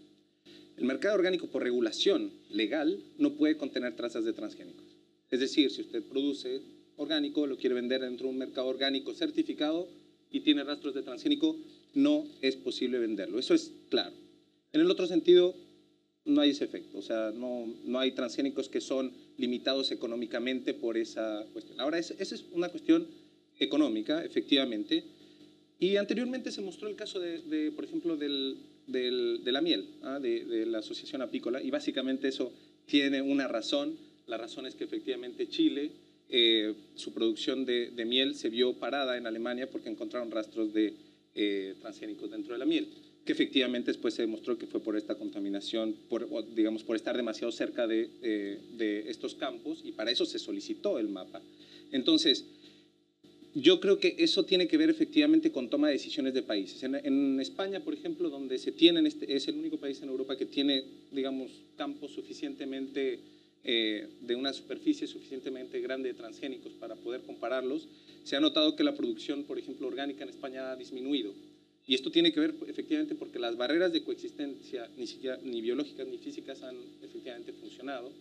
El mercado orgánico por regulación legal no puede contener trazas de transgénicos. Es decir, si usted produce orgánico, lo quiere vender dentro de un mercado orgánico certificado y tiene rastros de transgénico, no es posible venderlo. Eso es claro. En el otro sentido, no hay ese efecto. O sea, no hay transgénicos que son limitados económicamente por esa cuestión. Ahora, esa es una cuestión económica, efectivamente. Y anteriormente se mostró el caso por ejemplo, de la miel, de la Asociación Apícola, y básicamente eso tiene una razón. La razón es que efectivamente Chile, su producción de miel se vio parada en Alemania porque encontraron rastros de transgénicos dentro de la miel, que efectivamente después se demostró que fue por esta contaminación, digamos, por estar demasiado cerca de estos campos, y para eso se solicitó el mapa. Entonces, yo creo que eso tiene que ver efectivamente con toma de decisiones de países. En España, por ejemplo, donde se tienen, es el único país en Europa que tiene, digamos, campos suficientemente, de una superficie suficientemente grande de transgénicos para poder compararlos, se ha notado que la producción, por ejemplo, orgánica en España ha disminuido. Y esto tiene que ver efectivamente porque las barreras de coexistencia, ni biológicas ni físicas, han efectivamente funcionado.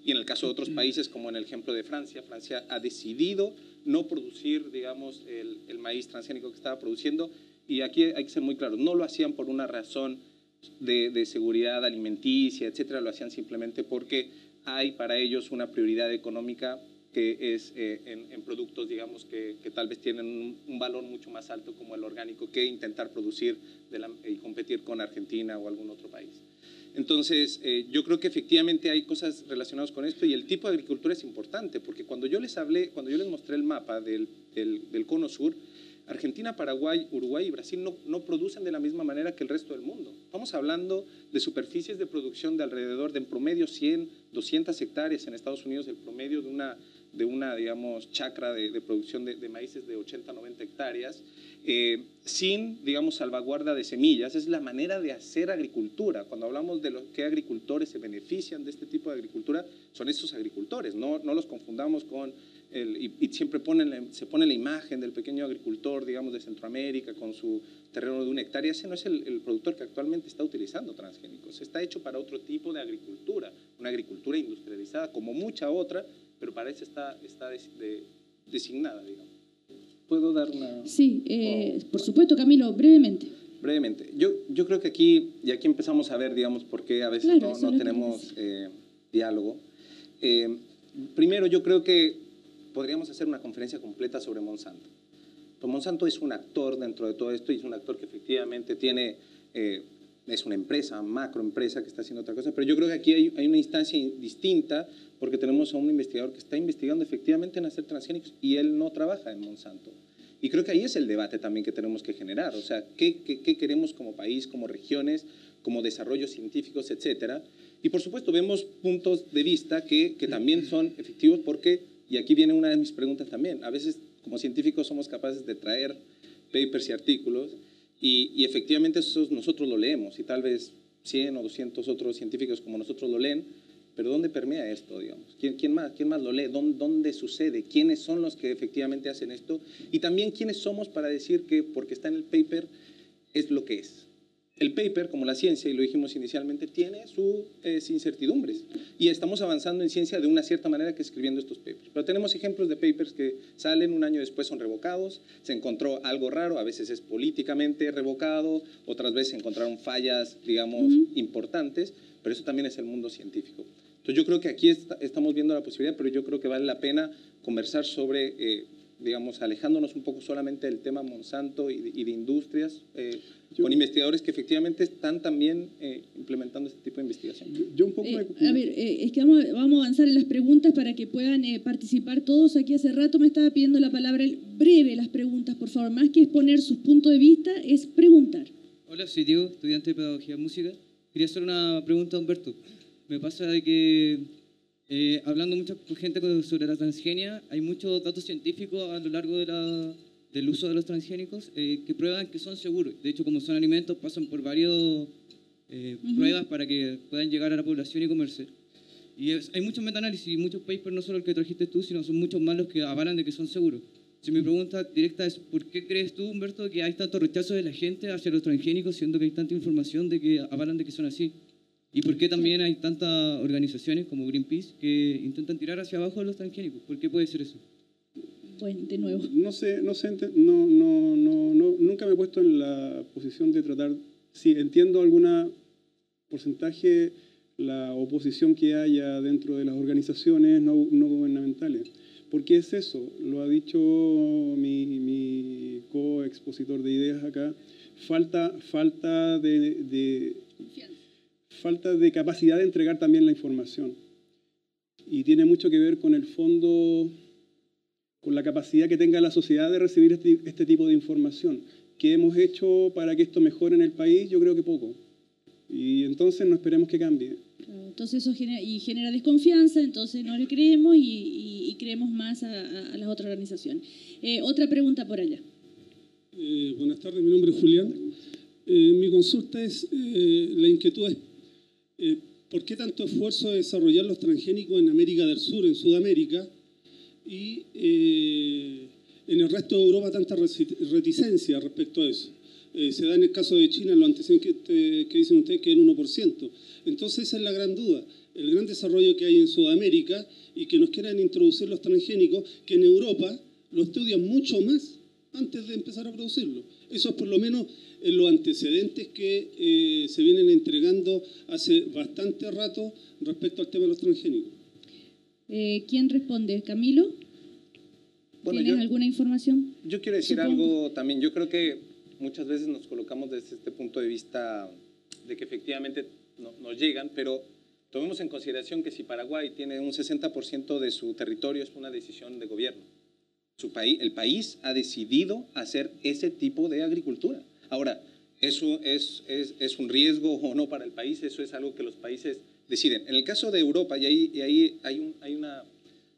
Y en el caso de otros países, como en el ejemplo de Francia, Francia ha decidido no producir, digamos, el maíz transgénico que estaba produciendo. Y aquí hay que ser muy claros, no lo hacían por una razón de seguridad alimenticia, etcétera, lo hacían simplemente porque hay para ellos una prioridad económica que es en productos, digamos, que tal vez tienen un valor mucho más alto como el orgánico, que intentar producir y competir con Argentina o algún otro país. Entonces, yo creo que efectivamente hay cosas relacionadas con esto, y el tipo de agricultura es importante, porque cuando yo les mostré el mapa del Cono Sur, Argentina, Paraguay, Uruguay y Brasil no producen de la misma manera que el resto del mundo. Estamos hablando de superficies de producción de alrededor de en promedio 100, 200 hectáreas. En Estados Unidos el promedio de una digamos, chacra de producción de maíces de 80, 90 hectáreas, sin, digamos, salvaguarda de semillas. Es la manera de hacer agricultura. Cuando hablamos de qué agricultores se benefician de este tipo de agricultura, son esos agricultores. No los confundamos con y siempre se pone la imagen del pequeño agricultor, digamos, de Centroamérica con su terreno de 1 hectárea. Ese no es el productor que actualmente está utilizando transgénicos. Está hecho para otro tipo de agricultura, una agricultura industrializada como mucha otra, pero para eso está designada, digamos. ¿Puedo dar una...? Sí, por supuesto, Camilo, brevemente. Brevemente. Yo creo que aquí empezamos a ver, digamos, por qué a veces claro, no tenemos diálogo. Primero, yo creo que podríamos hacer una conferencia completa sobre Monsanto. Pues Monsanto es un actor dentro de todo esto y es un actor que efectivamente es una empresa, macroempresa que está haciendo otra cosa, pero yo creo que aquí hay una instancia distinta porque tenemos a un investigador que está investigando efectivamente en hacer transgénicos y él no trabaja en Monsanto. Y creo que ahí es el debate también que tenemos que generar, o sea, ¿qué queremos como país, como regiones, como desarrollos científicos, etcétera? Y por supuesto vemos puntos de vista que también son efectivos porque, y aquí viene una de mis preguntas también, a veces como científicos somos capaces de traer papers y artículos y efectivamente esos nosotros lo leemos y tal vez 100 o 200 otros científicos como nosotros lo leen, pero ¿dónde permea esto, digamos? ¿Quién más lo lee? ¿Dónde sucede? ¿Quiénes son los que efectivamente hacen esto? Y también quiénes somos para decir que porque está en el paper es lo que es. El paper, como la ciencia, y lo dijimos inicialmente, tiene sus incertidumbres. Y estamos avanzando en ciencia de una cierta manera que escribiendo estos papers. Pero tenemos ejemplos de papers que salen, un año después son revocados, se encontró algo raro, a veces es políticamente revocado, otras veces se encontraron fallas, digamos, importantes, pero eso también es el mundo científico. Entonces yo creo que aquí estamos viendo la posibilidad, pero yo creo que vale la pena conversar sobre, digamos, alejándonos un poco solamente del tema Monsanto y de industrias, con investigadores que efectivamente están también implementando este tipo de investigación. Yo un poco a ver, es que vamos a avanzar en las preguntas para que puedan participar todos. Aquí hace rato me estaba pidiendo la palabra. Breve las preguntas, por favor. Más que exponer sus puntos de vista, es preguntar. Hola, soy Diego, estudiante de Pedagogía y Música. Quería hacer una pregunta a Humberto. Me pasa de que, hablando mucha gente sobre la transgenia, hay muchos datos científicos a lo largo del uso de los transgénicos que prueban que son seguros. De hecho, como son alimentos, pasan por varias pruebas para que puedan llegar a la población y comerse. Y hay muchos metaanálisis y muchos papers, no solo el que trajiste tú, sino son muchos más los que avalan de que son seguros. Si mi pregunta directa es, ¿por qué crees tú, Humberto, que hay tanto rechazo de la gente hacia los transgénicos, siendo que hay tanta información de que avalan de que son así? ¿Y por qué también hay tantas organizaciones como Greenpeace que intentan tirar hacia abajo a los transgénicos? ¿Por qué puede ser eso? Bueno, de nuevo. Nunca me he puesto en la posición de tratar, sí, entiendo algún porcentaje la oposición que haya dentro de las organizaciones no gubernamentales. ¿Por qué es eso? Lo ha dicho mi coexpositor de ideas acá. Falta de capacidad de entregar también la información. Y tiene mucho que ver con el fondo, con la capacidad que tenga la sociedad de recibir este tipo de información. ¿Qué hemos hecho para que esto mejore en el país? Yo creo que poco. Y entonces no esperemos que cambie. Entonces eso genera desconfianza, entonces no le creemos y creemos más a las otras organizaciones. Otra pregunta por allá. Buenas tardes, mi nombre es Julián. Mi consulta es, la inquietud es, ¿por qué tanto esfuerzo de desarrollar los transgénicos en América del Sur, en Sudamérica, y en el resto de Europa tanta reticencia respecto a eso? Se da en el caso de China los antecedentes que dicen ustedes que es el 1%. Entonces esa es la gran duda, el gran desarrollo que hay en Sudamérica y que nos quieran introducir los transgénicos, que en Europa lo estudian mucho más antes de empezar a producirlo. Eso es por lo menos en los antecedentes que se vienen entregando hace bastante rato respecto al tema de los transgénicos. ¿Quién responde? ¿Camilo? Bueno, ¿Tienes alguna información? Yo quiero decir algo también. Yo creo que muchas veces nos colocamos desde este punto de vista de que efectivamente nos llegan, pero tomemos en consideración que si Paraguay tiene un 60% de su territorio es una decisión de gobierno. El país ha decidido hacer ese tipo de agricultura. Ahora, ¿eso es un riesgo o no para el país? Eso es algo que los países deciden. En el caso de Europa, y ahí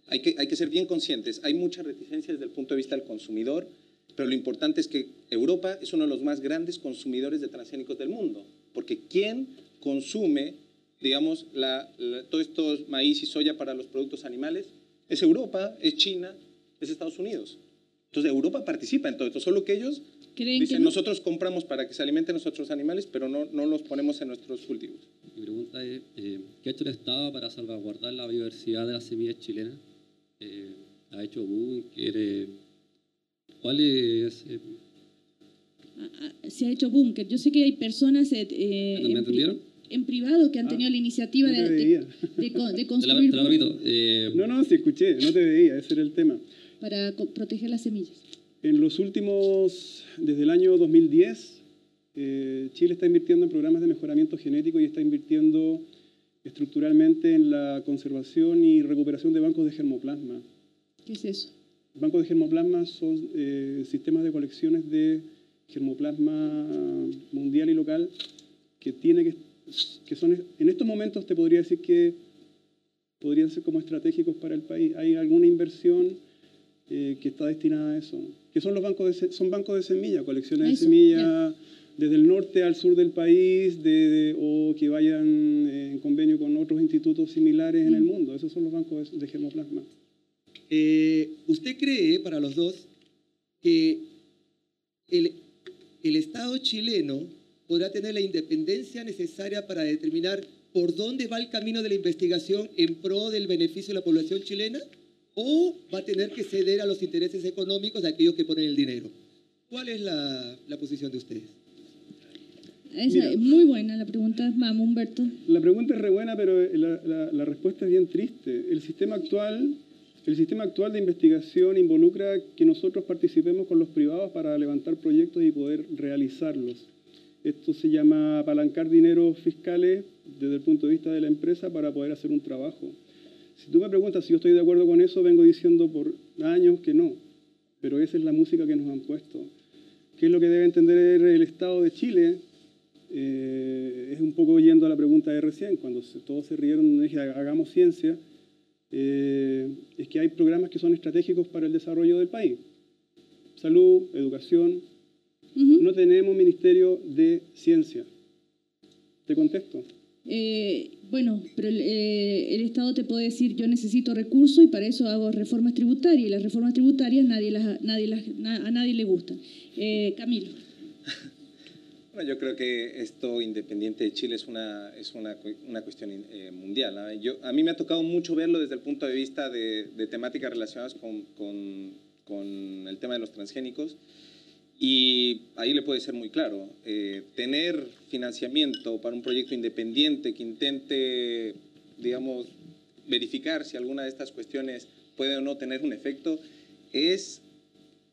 hay que ser bien conscientes, hay mucha reticencia desde el punto de vista del consumidor, pero lo importante es que Europa es uno de los más grandes consumidores de transgénicos del mundo, porque ¿quién consume, digamos, todos estos maíz y soya para los productos animales? Es Europa, es China, es Estados Unidos. Entonces Europa participa en todo esto, solo que ellos dicen, nosotros compramos para que se alimenten nuestros animales, pero no los ponemos en nuestros cultivos. Mi pregunta es, ¿qué ha hecho el Estado para salvaguardar la biodiversidad de las semillas chilenas? ¿Ha hecho búnker? ¿Cuál es? Se ha hecho búnker. Yo sé que hay personas ¿Me entendieron? En privado que han tenido la iniciativa de construir... Te lo repito. No, sí escuché, no te veía, ese era el tema. Para proteger las semillas. En los últimos, desde el año 2010, Chile está invirtiendo en programas de mejoramiento genético y está invirtiendo estructuralmente en la conservación y recuperación de bancos de germoplasma. ¿Qué es eso? Bancos de germoplasma son sistemas de colecciones de germoplasma mundial y local que son, en estos momentos te podría decir que podrían ser como estratégicos para el país. Hay alguna inversión que está destinada a eso, que son los bancos de semilla, colecciones de semilla desde el norte al sur del país, o que vayan en convenio con otros institutos similares en el mundo. Esos son los bancos de germoplasma. ¿Usted cree, para los dos, que el Estado chileno podrá tener la independencia necesaria para determinar por dónde va el camino de la investigación en pro del beneficio de la población chilena? ¿O va a tener que ceder a los intereses económicos de aquellos que ponen el dinero? ¿Cuál es la posición de ustedes? Esa es muy buena la pregunta, vamos, Humberto. La pregunta es re buena, pero la respuesta es bien triste. El sistema actual de investigación involucra que nosotros participemos con los privados para levantar proyectos y poder realizarlos. Esto se llama apalancar dineros fiscales desde el punto de vista de la empresa para poder hacer un trabajo. Si tú me preguntas si yo estoy de acuerdo con eso, vengo diciendo por años que no. Pero esa es la música que nos han puesto. ¿Qué es lo que debe entender el Estado de Chile? Es un poco yendo a la pregunta de recién, cuando todos se rieron, dije, hagamos ciencia. Es que hay programas que son estratégicos para el desarrollo del país. Salud, educación. No tenemos ministerio de ciencia. ¿Te contesto? Bueno, pero el Estado te puede decir, yo necesito recursos y para eso hago reformas tributarias. Y las reformas tributarias a nadie le gustan. Camilo. Bueno, yo creo que esto, independiente de Chile, es una cuestión mundial. A mí me ha tocado mucho verlo desde el punto de vista de temáticas relacionadas con el tema de los transgénicos. Y ahí le puede ser muy claro, tener financiamiento para un proyecto independiente que intente, digamos, verificar si alguna de estas cuestiones puede o no tener un efecto, es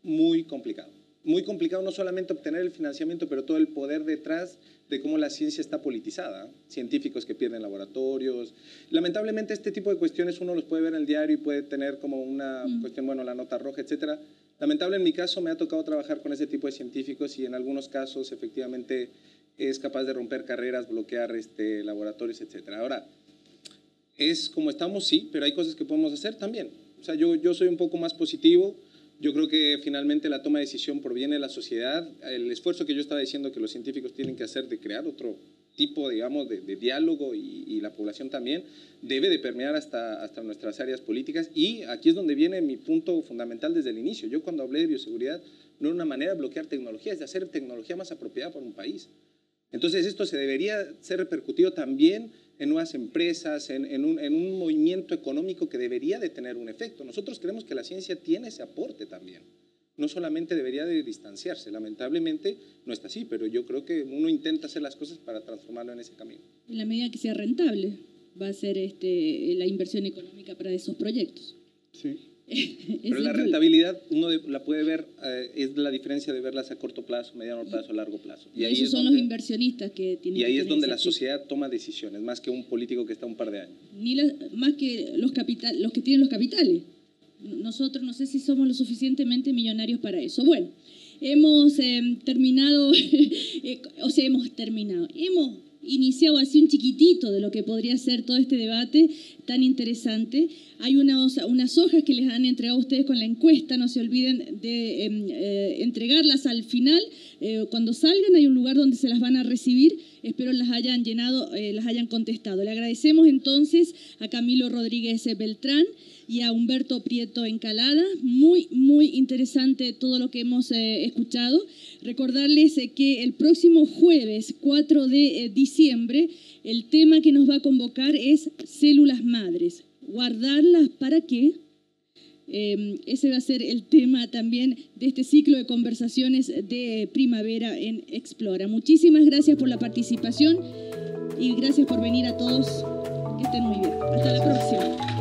muy complicado. Muy complicado no solamente obtener el financiamiento, pero todo el poder detrás de cómo la ciencia está politizada. Científicos que pierden laboratorios. Lamentablemente este tipo de cuestiones uno los puede ver en el diario y puede tener como una cuestión, bueno, la nota roja, etcétera. Lamentable en mi caso me ha tocado trabajar con ese tipo de científicos y en algunos casos efectivamente es capaz de romper carreras, bloquear laboratorios, etcétera. Ahora, es como estamos, sí, pero hay cosas que podemos hacer también. O sea, yo soy un poco más positivo. Yo creo que finalmente la toma de decisión proviene de la sociedad. El esfuerzo que yo estaba diciendo que los científicos tienen que hacer de crear otro tipo, digamos, de diálogo y la población también, debe de permear hasta nuestras áreas políticas. Y aquí es donde viene mi punto fundamental desde el inicio. Yo cuando hablé de bioseguridad no era una manera de bloquear tecnología, es de hacer tecnología más apropiada para un país. Entonces esto se debería ser repercutido también en nuevas empresas, en un movimiento económico que debería de tener un efecto. Nosotros creemos que la ciencia tiene ese aporte también. No solamente debería de distanciarse, lamentablemente no está así, pero yo creo que uno intenta hacer las cosas para transformarlo en ese camino. En la medida que sea rentable va a ser la inversión económica para esos proyectos. Sí. Pero la rentabilidad uno la puede ver, es la diferencia de verlas a corto plazo, mediano plazo, largo plazo. Y esos son los inversionistas que tienen. Y ahí es donde la sociedad toma decisiones, más que un político que está un par de años. Más que los que tienen los capitales. nosotros no sé si somos lo suficientemente millonarios para eso. Bueno, hemos terminado, hemos iniciado así un chiquitito de lo que podría ser todo este debate tan interesante. Hay unas hojas que les han entregado a ustedes con la encuesta, no se olviden de entregarlas al final. Cuando salgan hay un lugar donde se las van a recibir, espero las hayan llenado, las hayan contestado. Le agradecemos entonces a Camilo Rodríguez Beltrán y a Humberto Prieto Encalada. Muy, muy interesante todo lo que hemos escuchado. Recordarles que el próximo jueves 4 de diciembre el tema que nos va a convocar es células madres. ¿Guardarlas para qué? Ese va a ser el tema también de este ciclo de conversaciones de primavera en Explora. Muchísimas gracias por la participación y gracias por venir a todos. Que estén muy bien. Hasta la próxima.